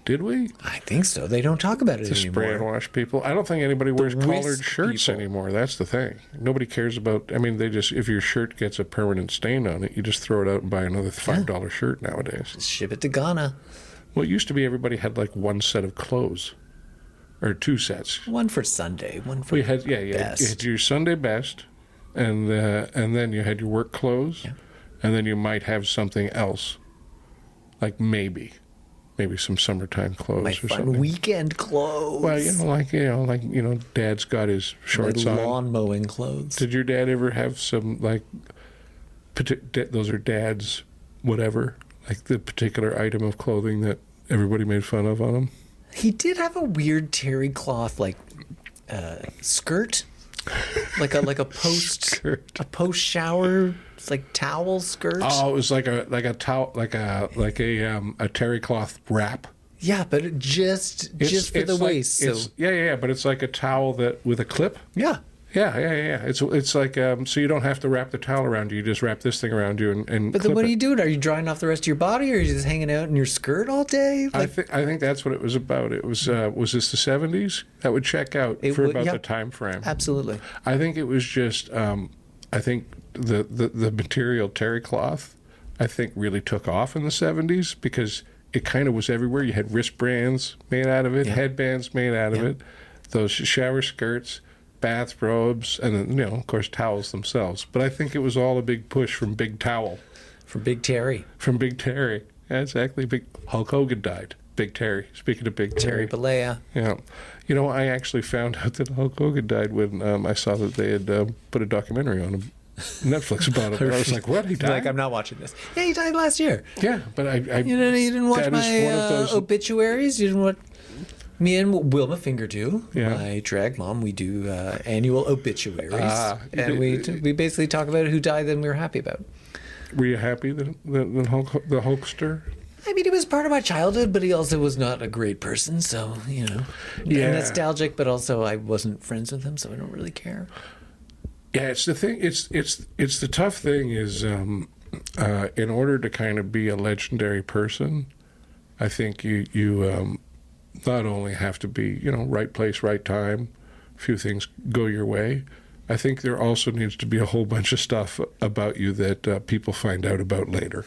Did we? I think so. They don't talk about it anymore. Spray and wash people. I don't think anybody wears collared shirts anymore. That's the thing. Nobody cares about. I mean, if your shirt gets a permanent stain on it, you just throw it out and buy another $5 shirt nowadays. Just ship it to Ghana. Well, it used to be everybody had like one set of clothes, or 2 sets. One for Sunday. One for best. You had your Sunday best, and then you had your work clothes, and then you might have something else, like maybe some summertime clothes or something. Weekend clothes. Well, Dad's got his shorts on. Lawn mowing clothes. Did your dad ever have some those are Dad's whatever, like the particular item of clothing that everybody made fun of on him? He did have a weird terry cloth skirt, like a post shower It's like towel skirt. Oh, it was like a towel, like a terry cloth wrap. Yeah, but just for the waist. So But it's like a towel that with a clip. yeah. Yeah. It's like so you don't have to wrap the towel around you. You just wrap this thing around you and. But then what are you doing? Are you drying off the rest of your body, or are you just hanging out in your skirt all day? I think that's what it was about. It was this the 70s? That would check out the time frame. Absolutely. I think it was just I think the material terry cloth I think really took off in the 70s because it kind of was everywhere. You had wristbands made out of it, headbands made out of it, those shower skirts, bathrobes, and then, of course, towels themselves. But I think it was all a big push from Big Towel. From Big Terry. From Big Terry. Yeah, exactly. Hulk Hogan died. Big Terry. Speaking of Big Terry. Terry Bollea. Yeah. I actually found out that Hulk Hogan died when I saw that they had put a documentary on him. Netflix about it. I was like, what? He died? Like, I'm not watching this. Yeah, he died last year. Yeah, but I you didn't watch my obituaries? You didn't watch... Me and Wilma Finger do. Yeah. My drag mom. We do annual obituaries, and we basically talk about who died that we were happy about. Were you happy that the Hulkster? I mean, he was part of my childhood, but he also was not a great person. So nostalgic, but also I wasn't friends with him, so I don't really care. Yeah, it's the thing. It's the tough thing is in order to kind of be a legendary person, I think you not only have to be, right place, right time, a few things go your way. I think there also needs to be a whole bunch of stuff about you that people find out about later.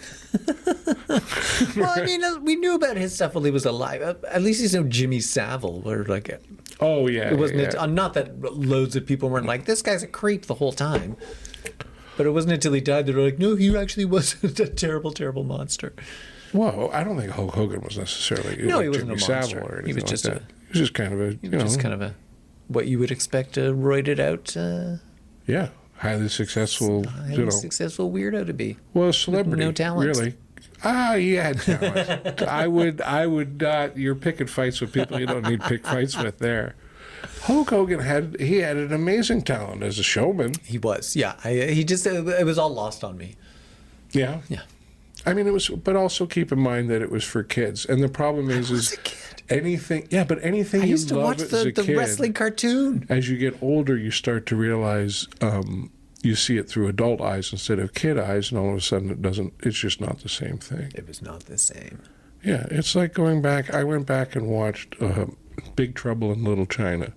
Well, I mean, we knew about his stuff while he was alive. At least he's no Jimmy Savile, or like. Oh yeah. It wasn't. Not that loads of people weren't like, this guy's a creep the whole time. But it wasn't until he died that they were like, no, he actually was a terrible, terrible monster. Well, I don't think Hulk Hogan was necessarily he wasn't Jimmy a Savile monster. or anything He was just like that. He was just kind of a what you would expect a roided out highly successful successful weirdo to be. Well, a celebrity, no talent. Really. He had talent. I would not. You're picking fights with people you don't need to pick fights with there. Hulk Hogan had an amazing talent as a showman. He was, yeah. It was all lost on me. Yeah. Yeah. I mean, it was, but also keep in mind that it was for kids, and the problem is a kid. Anything. Yeah, but anything I you used to love watch as a the kid, wrestling cartoon. as you get older, you start to realize you see it through adult eyes instead of kid eyes, and all of a sudden it doesn't. It's just not the same thing. It was not the same. Yeah, it's like going back. I went back and watched Big Trouble in Little China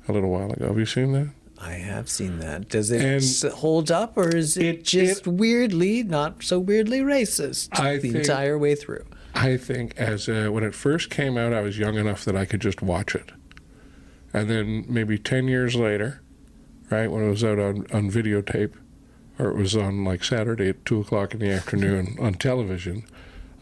a little while ago. Have you seen that? I have seen that. Does it hold up, or is it just weirdly, not so weirdly racist entire way through? I think when it first came out, I was young enough that I could just watch it. And then maybe 10 years later, right, when it was out on videotape, or it was on like Saturday at 2 o'clock in the afternoon on television,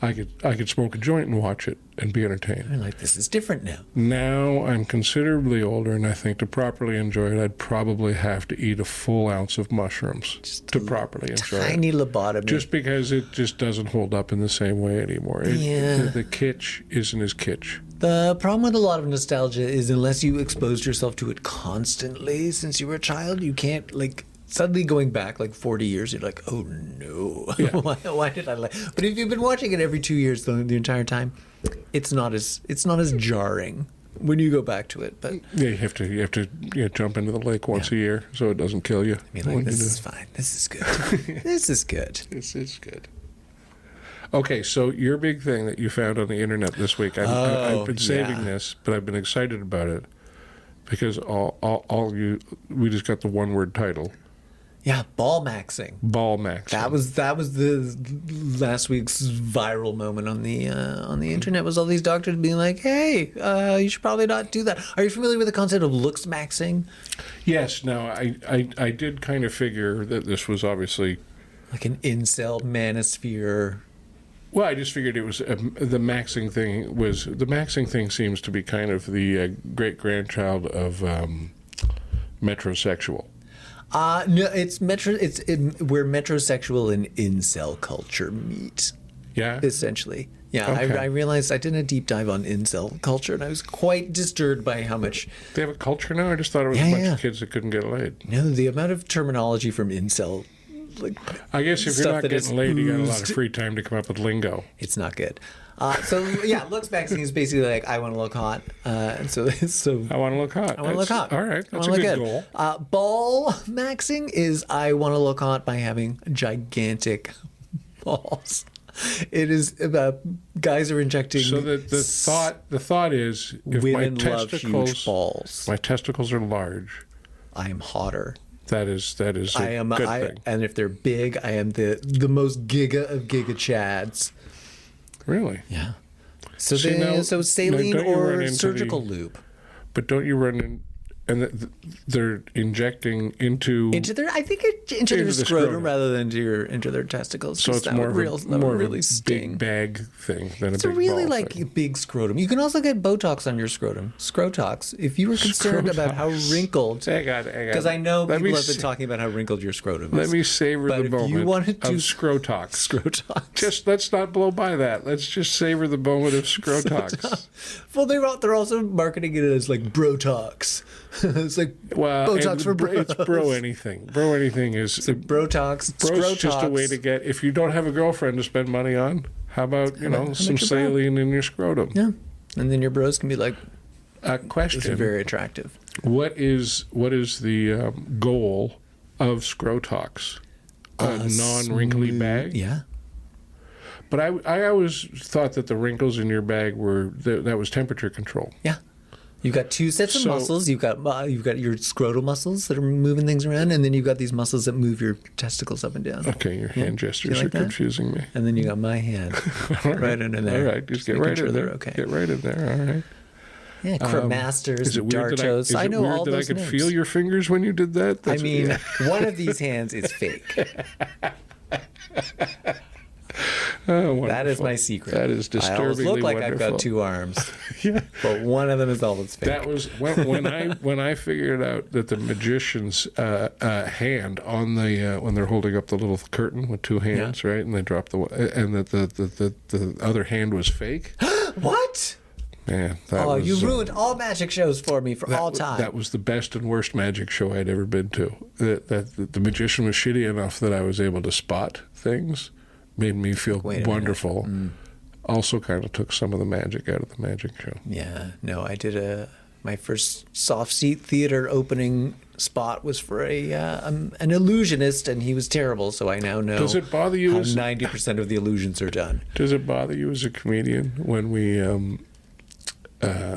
I could smoke a joint and watch it and be entertained. I'm like, this is different now. Now I'm considerably older, and I think to properly enjoy it, I'd probably have to eat a full ounce of mushrooms to properly enjoy it. Tiny lobotomy. Just because it just doesn't hold up in the same way anymore. The kitsch isn't as kitsch. The problem with a lot of nostalgia is unless you exposed yourself to it constantly since you were a child, you can't, like... Suddenly going back like 40 years, you're like, oh no, yeah. why did I like? But if you've been watching it every 2 years the entire time, it's not as jarring when you go back to it. But yeah, you have to jump into the lake once a year so it doesn't kill you. I mean, like, this is fine. This is good. This is good. This is good. Okay, so your big thing that you found on the internet this week, I've been saving this, but I've been excited about it because we just got the one-word title. Yeah, Ballmaxing. Ballmaxing. That was the last week's viral moment on the internet. Was all these doctors being like, "Hey, you should probably not do that." Are you familiar with the concept of looks maxing? Yes. Now, I did kind of figure that this was obviously like an incel manosphere. Well, I just figured it was the maxing thing. The maxing thing seems to be kind of the great grandchild of metrosexual. No, it's where metrosexual and incel culture meet. Yeah. Essentially. Yeah, okay. I realized I did a deep dive on incel culture, and I was quite disturbed by how much... They have a culture now? I just thought it was a bunch of kids that couldn't get laid. No, the amount of terminology from incel like I guess if you're stuff not that is getting laid, you got a lot of oozed. free time to come up with lingo. It's not good. So yeah, looks maxing is basically like I want to look hot, and so I want to look hot. I want to look hot. All right, I that's a wanna good look goal. Ball maxing is I want to look hot by having gigantic balls. It is guys are injecting. So the thought is, if women my love testicles, huge balls. my testicles are large, I am hotter. that is a good thing. And if they're big, I am the most giga of giga chads. Really? Yeah. So See, now- so now saline don't you run or into surgical the- lube. But don't you run in? And they're injecting into Into their Into their the scrotum scrotum. rather than into their testicles. so Just it's that more would of really a sting. big bag thing than It's a a big really ball like thing. big scrotum. You can also get Botox on your scrotum. Scrotox. If you were concerned about how Scrotox. wrinkled, Hang on. because I know Let people me have been see- talking about how wrinkled your scrotum is. Let me savor But the if you moment wanted to- of scrotox. Scrotox. Just let's not blow by that. Let's just savor the moment of scrotox. Well, they're also marketing it as like Brotox. It's like Well, Botox and for bros. it's bro anything. Bro anything is It's like Brotox. bro's just a Scrotox. way to get. If you don't have a girlfriend to spend money on, how about some your bro? saline in your scrotum? Yeah, and then your bros can be like, A "This question: is very attractive." What is the goal of Scrotox? A non-wrinkly bag? Yeah. But I always thought that the wrinkles in your bag were that was temperature control. Yeah. You've got two sets of So- muscles. You've got your scrotal muscles that are moving things around, and then you've got these muscles that move your testicles up and down. Okay, your hand gestures like are that? confusing me. And then you got my hand right under there. All right, just get making right sure in there. they're okay. Get right in there. All right. Yeah, cremasters, Is it weird that dartos. I know all that those I could names. feel your fingers when you did that? I That's- mean, yeah. one of these hands is fake. Oh, That is wonderful. my secret. That is I always disturbingly look like wonderful. I've got two arms, Yeah. but one of them is all that's fake. That was when I figured out that the magician's hand on the when they're holding up the little curtain with two hands, right, and they drop and that the other hand was fake. What? Man, that Oh, was, you ruined all magic shows for me for all time. That was the best and worst magic show I'd ever been to. That the magician was shitty enough that I was able to spot things, made me feel Wait a wonderful. Also, kind of took some of the magic out of the magic show. Yeah, no, I did my first soft seat theater opening spot was for an illusionist, and he was terrible. So I now know. Does it bother you how as 90% of the illusions are done Does it bother you as a comedian when we when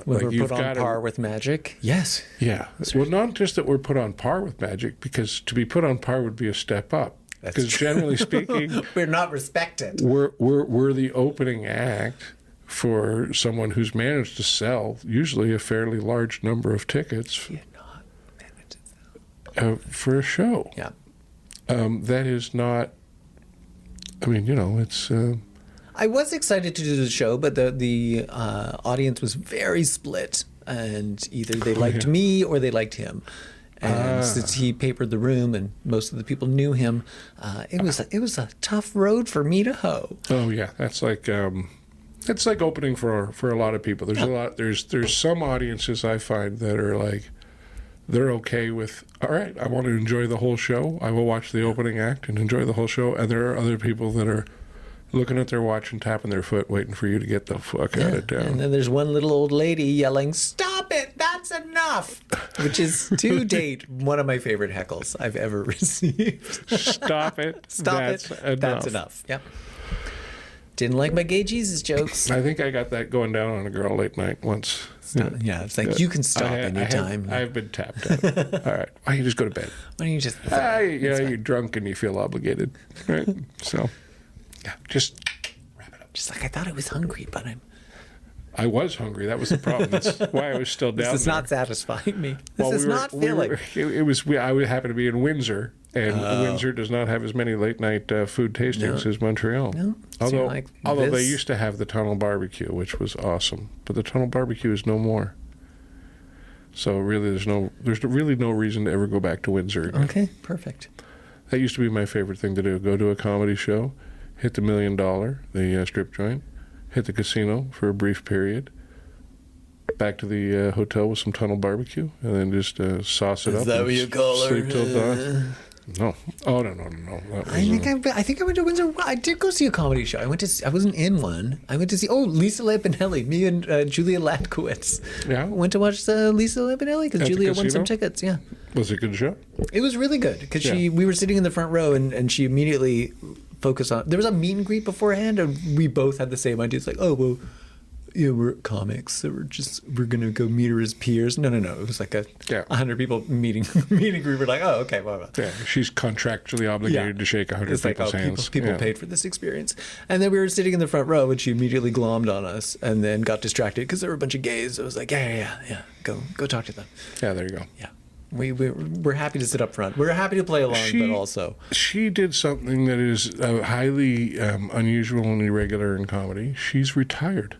like we're you've put on got par with magic? Yes. Yeah. Well, not just that we're put on par with magic, because to be put on par would be a step up. That's Because true. generally speaking, We're not respected. we're the opening act for someone who's managed to sell usually a fairly large number of tickets You're not managed. for a show. Yeah. That is not. I mean, it's. I was excited to do the show, but the audience was very split, and either they liked me or they liked him. And since he papered the room and most of the people knew him, it was a tough road for me to hoe. Oh yeah, that's like it's like opening for a lot of people. There's some audiences I find that are like they're okay with, all right, I want to enjoy the whole show. I will watch the opening act and enjoy the whole show. And there are other people that are looking at their watch and tapping their foot, waiting for you to get the fuck out of town. And then there's one little old lady yelling, "Stop it! That's enough!" Which is, to date, one of my favorite heckles I've ever received. Stop it. Stop That's it. Enough. That's enough. Yep. Didn't like my gay Jesus jokes. I think I got that going down on a girl late night once. Yeah, it's like, you can stop anytime. I've been tapped out. All right. Why don't you just go to bed? Why don't you just... You're drunk and you feel obligated, right? So, yeah, just wrap it up. Just like, I thought I was hungry, but I was hungry. That was the problem. That's why I was still down this is there. not satisfying me. This Well, is not filling. I happened to be in Windsor, and Windsor does not have as many late night food tastings as Montreal. No. So you're Although like, they this- used to have the tunnel barbecue, which was awesome, but the tunnel barbecue is no more. So really, there's really no reason to ever go back to Windsor again. Okay, perfect. That used to be my favorite thing to do: go to a comedy show, hit the $1 Million, the strip joint, hit the casino for a brief period, back to the hotel with some tunnel barbecue, and then just sauce it up. that and what you call her? sleep till dawn. No. Oh, no. That was, I think I went to Windsor. I did go see a comedy show. I wasn't in one. I went to see Lisa Lampanelli. Me and Julia Latkowitz. Yeah. Went to watch Lisa Lampanelli because At the Julia won casino? some tickets. Yeah. was it a good show? It was really good because Yeah. we were sitting in the front row and she immediately focused on. There was a meet and greet beforehand, and we both had the same idea. It's like, oh well. Yeah, we're comics, so we're gonna go meet her as peers. No. It was like 100 people meeting group. We're like, oh, okay, blah, blah. Yeah, she's contractually obligated to shake 100 It's like, people's hands. people paid for this experience. And then we were sitting in the front row, and she immediately glommed on us, and then got distracted because there were a bunch of gays. I was like, yeah, go talk to them. Yeah, there you go. Yeah, we're happy to sit up front. We're happy to play along, but also She did something that is highly unusual and irregular in comedy. She's retired.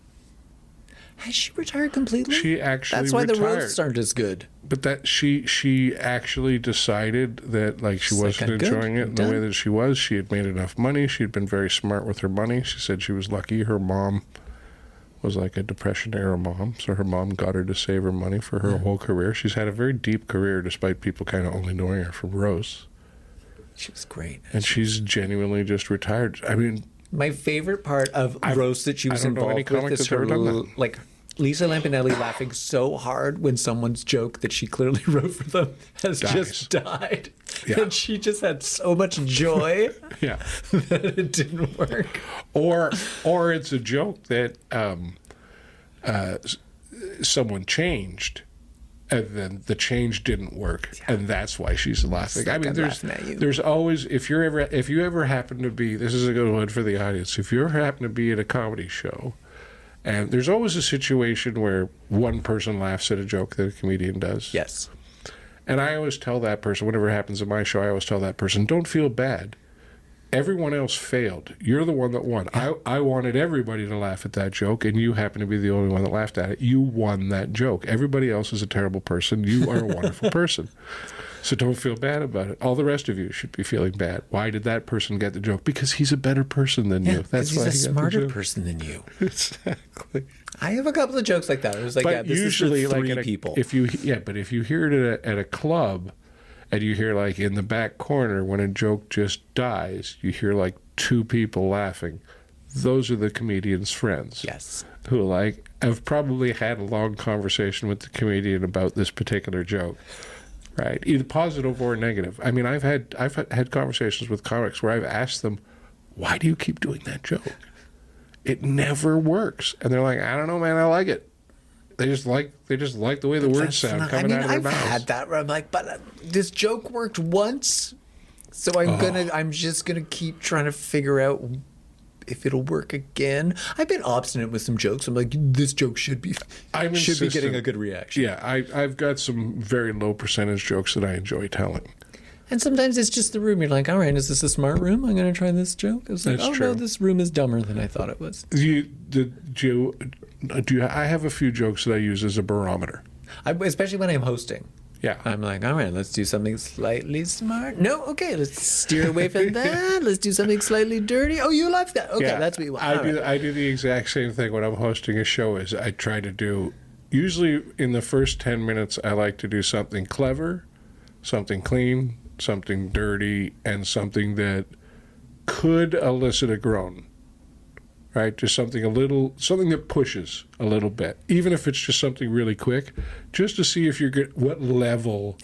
has she retired completely? She actually That's why the retired. roasts aren't as good. But that she actually decided that she It's wasn't like, good, enjoying it in the done. way that she was. She had made enough money. She had been very smart with her money. She said she was lucky. Her mom was like a Depression era mom, so her mom got her to save her money for her whole career. She's had a very deep career, despite people kind of only knowing her from roasts. She was great. And she's genuinely just retired. I mean, My favorite part of roast that she was I don't know any involved with comic is that's her, ever done that. like Lisa Lampanelli laughing so hard when someone's joke that she clearly wrote for them has just died. Yeah. And she just had so much joy yeah. that it didn't work. Or it's a joke that someone changed, and then the change didn't work, and that's why she's laughing. I mean, I'm laughing at you. there's always if you ever happen to be, this is a good one for the audience. If you ever happen to be at a comedy show, and there's always a situation where one person laughs at a joke that a comedian does. Yes. And I always tell that person, whatever happens at my show, I always tell that person, don't feel bad. Everyone else failed. You're the one that won. I wanted everybody to laugh at that joke, and you happen to be the only one that laughed at it. You won that joke. Everybody else is a terrible person. You are a wonderful person. So don't feel bad about it. All the rest of you should be feeling bad. Why did that person get the joke? Because he's a better person than you. That's he's why a he got the smarter joke. person than you. Exactly. I have a couple of jokes like that. It was like, But this usually, is for three like people. but if you hear it at a club, and you hear like in the back corner when a joke just dies, you hear like two people laughing. Those are the comedian's friends. Yes. Who like have probably had a long conversation with the comedian about this particular joke. Right, either positive or negative. I mean, I've had conversations with comics where I've asked them, "Why do you keep doing that joke? It never works." And they're like, "I don't know, man. I like it." They just like the way the words sound coming out of their I've mouths. had that where I'm like, but this joke worked once, so I'm just gonna keep trying to figure out if it'll work again. I've been obstinate with some jokes. I'm like, this joke should be getting a good reaction. Yeah, I've got some very low percentage jokes that I enjoy telling. And sometimes it's just the room. You're like, all right, is this a smart room? I'm going to try this joke. It's like, That's no, true. this room is dumber than I thought it was. I have a few jokes that I use as a barometer. Especially when I'm hosting. Yeah. I'm like, all right, let's do something slightly smart. No, okay, let's steer away from that. Let's do something slightly dirty. Oh, you love that. Okay, Yeah, that's what you want. I do the exact same thing when I'm hosting a show. Is I try to do, usually in the first 10 minutes, I like to do something clever, something clean, something dirty, and something that could elicit a groan. Right, just something that pushes a little bit, even if it's just something really quick, just to see if you're good, what level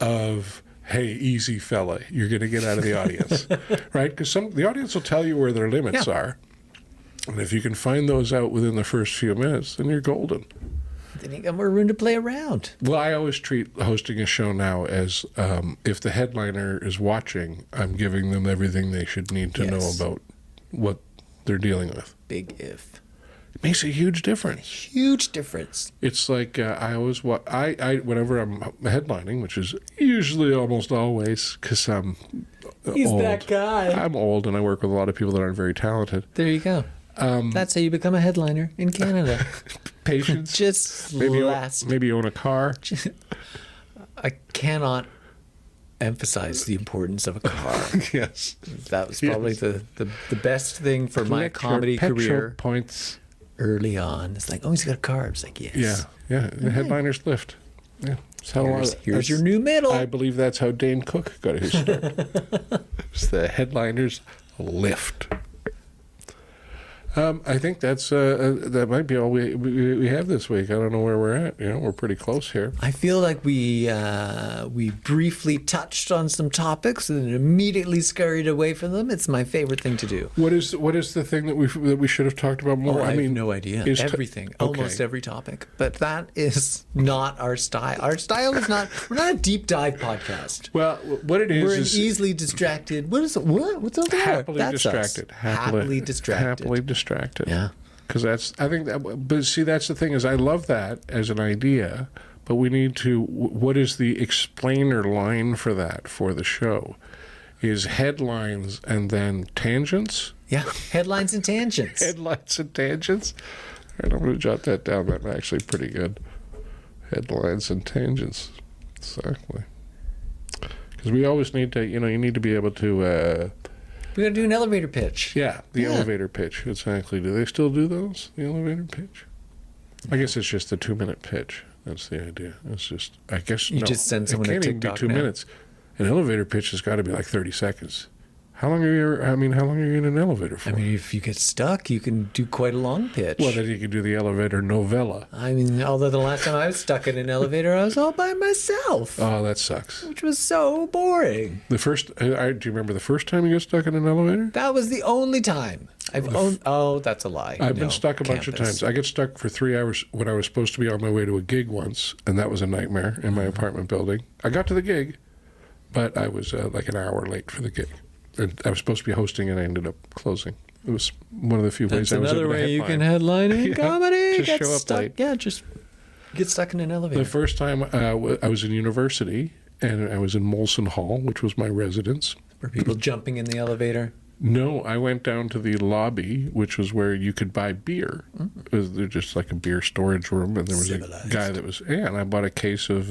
of "hey, easy fella" you're going to get out of the audience, right? Because the audience will tell you where their limits are, and if you can find those out within the first few minutes, then you're golden. Then you got more room to play around. Well, I always treat hosting a show now as if the headliner is watching, I'm giving them everything they should need to know about what they're dealing with. Big if. It makes a huge difference. Huge difference. It's like I always whenever I'm headlining, which is usually almost always because I'm He's old. that guy. I'm old and I work with a lot of people that aren't very talented. There you go. That's how you become a headliner in Canada. Patience. Just maybe own a car. I cannot emphasize the importance of a car. Yes. That was probably the best thing for my comedy career Points early on. It's like, oh, he's got a car. It's like, yes. Yeah. The headliners lift. Yeah. Here's your new middle. I believe that's how Dane Cook got his start. It's the headliners lift. I think that might be all we have this week. I don't know where we're at. We're pretty close here. I feel like we briefly touched on some topics and then immediately scurried away from them. It's my favorite thing to do. What is the thing that we should have talked about more? I have no idea. Everything, almost every topic. But that is not our style. Our style is not. We're not a deep dive podcast. Well, what it is, we're an easily distracted. What is it? What's over there? Happily distracted. Happily distracted. Happily distracted. Yeah. Because but see, that's the thing is I love that as an idea, but we need to, what is the explainer line for that for the show? Is headlines and then tangents? Yeah, headlines and tangents. Headlines and tangents? All right, I'm going to jot that down. That's actually pretty good. Headlines and tangents. Exactly. Because we always need to, you need to be able to... we got to do an elevator pitch. Yeah, elevator pitch. Exactly. Do they still do those? The elevator pitch? I guess it's just the 2-minute pitch. That's the idea. It's just, I guess, you just send someone a TikTok. It can't even be 2 minutes. An elevator pitch has got to be like 30 seconds. How long are you in an elevator for? I mean, if you get stuck, you can do quite a long pitch. Well, then you can do the elevator novella. I mean, although the last time I was stuck in an elevator, I was all by myself. Oh, that sucks. Which was so boring. Do you remember the first time you got stuck in an elevator? That was the only time. That's a lie. I've been stuck a bunch of times. I get stuck for 3 hours when I was supposed to be on my way to a gig once, and that was a nightmare in my apartment building. I got to the gig, but I was like an hour late for the gig. I was supposed to be hosting, and I ended up closing. It was one of the few ways I was able to headline. Another way you can headline in comedy. Just show up late. Yeah, just get stuck in an elevator. The first time I was in university, and I was in Molson Hall, which was my residence. Were people jumping in the elevator? No, I went down to the lobby, which was where you could buy beer. It was just like a beer storage room, and there was a guy that was and I bought a case of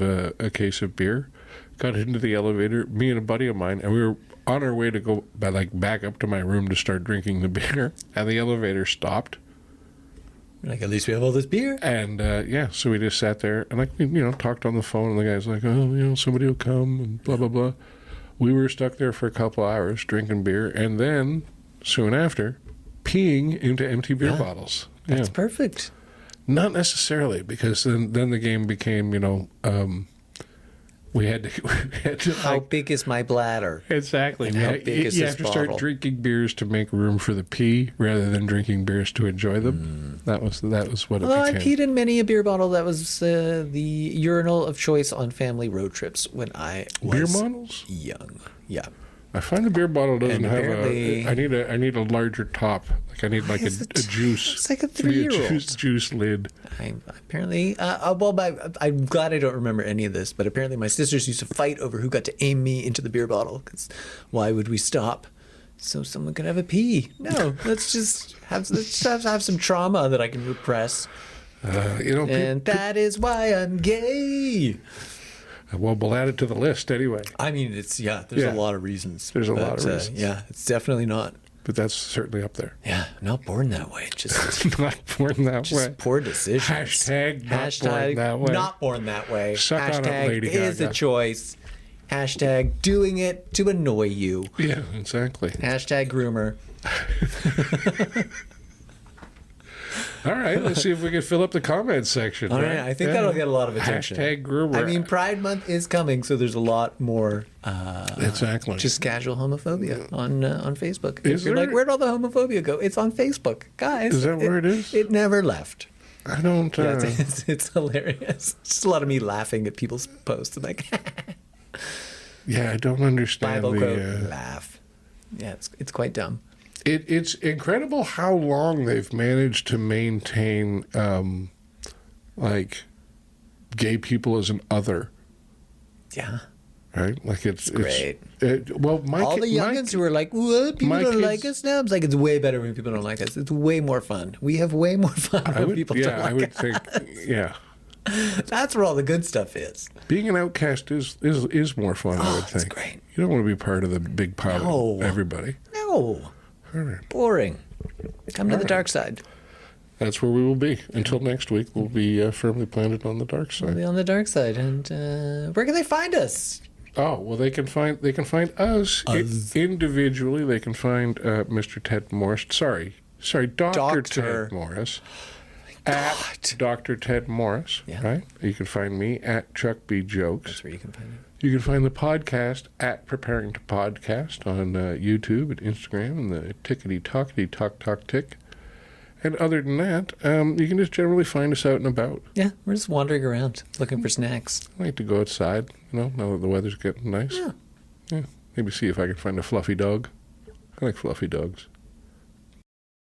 beer. Got into the elevator, me and a buddy of mine, and we were on our way to go back up to my room to start drinking the beer, and the elevator stopped. Like, at least we have all this beer. And so we just sat there and talked on the phone, and the guy's like, somebody will come and blah blah blah. We were stuck there for a couple hours drinking beer, and then soon after, peeing into empty beer bottles. That's perfect. Not necessarily, because then the game became we had to how big is my bladder? Exactly. And how big is you this have to bottle? start drinking beers to make room for the pee rather than drinking beers to enjoy them. That was what it became. I peed in many a beer bottle. That was the urinal of choice on family road trips when I was beer bottles? young. Yeah. I find the beer bottle doesn't have apparently- I need a larger top. Like I need like a juice. It's like a 3-year-old. Juice lid. I'm glad I don't remember any of this, but apparently my sisters used to fight over who got to aim me into the beer bottle. Because why would we stop? So someone could have a pee. No, let's just have some trauma that I can repress. And that is why I'm gay. Well, we'll add it to the list anyway. I mean, there's a lot of reasons. There's a lot of reasons. It's definitely not. But that's certainly up there. Yeah, not born that way. Just not born that way. Poor decisions. Hashtag not born that way. Not born that way. Suck on it, Lady is Gaga. a choice. Hashtag doing it to annoy you. Yeah, exactly. Hashtag groomer. All right, let's see if we can fill up the comments section. All right, I think that'll get a lot of attention. Hashtag groomer. I mean, Pride Month is coming, so there's a lot more exactly. just casual homophobia on Facebook. Is If you're there? like, where'd all the homophobia go? It's on Facebook. Guys. Is that where it is? It never left. I don't... Yeah, it's hilarious. Just a lot of me laughing at people's posts. I'm like... yeah, I don't understand Bible quote, laugh. Yeah, it's quite dumb. It's incredible how long they've managed to maintain, like, gay people as an other. Yeah. Right? Like, it's great. Well, all the youngins who are like, what? People don't like us now? It's like, it's way better when people don't like us. It's way more fun. We have way more fun when people don't like us. I would think, yeah. That's where all the good stuff is. Being an outcast is more fun, I would think. It's great. You don't want to be part of the big pile of everybody. No. All right. Boring. Come to the dark side. that's where we will be. Until next week, we'll be firmly planted on the dark We'll side. be on the dark side. And where can they find us? Oh, well, they can find us. Individually. They can find Mr. Ted Morris. Sorry, Dr. Ted Morris. At Dr. Ted Morris, right? You can find me at Chuck B. Jokes. That's where you can find it. You can find the podcast at Preparing to Podcast on YouTube and Instagram and the tickety-tockety talk-talk-tick. And other than that, you can just generally find us out and about. Yeah, we're just wandering around looking for snacks. I like to go outside, now that the weather's getting nice. Yeah. Maybe see if I can find a fluffy dog. I like fluffy dogs.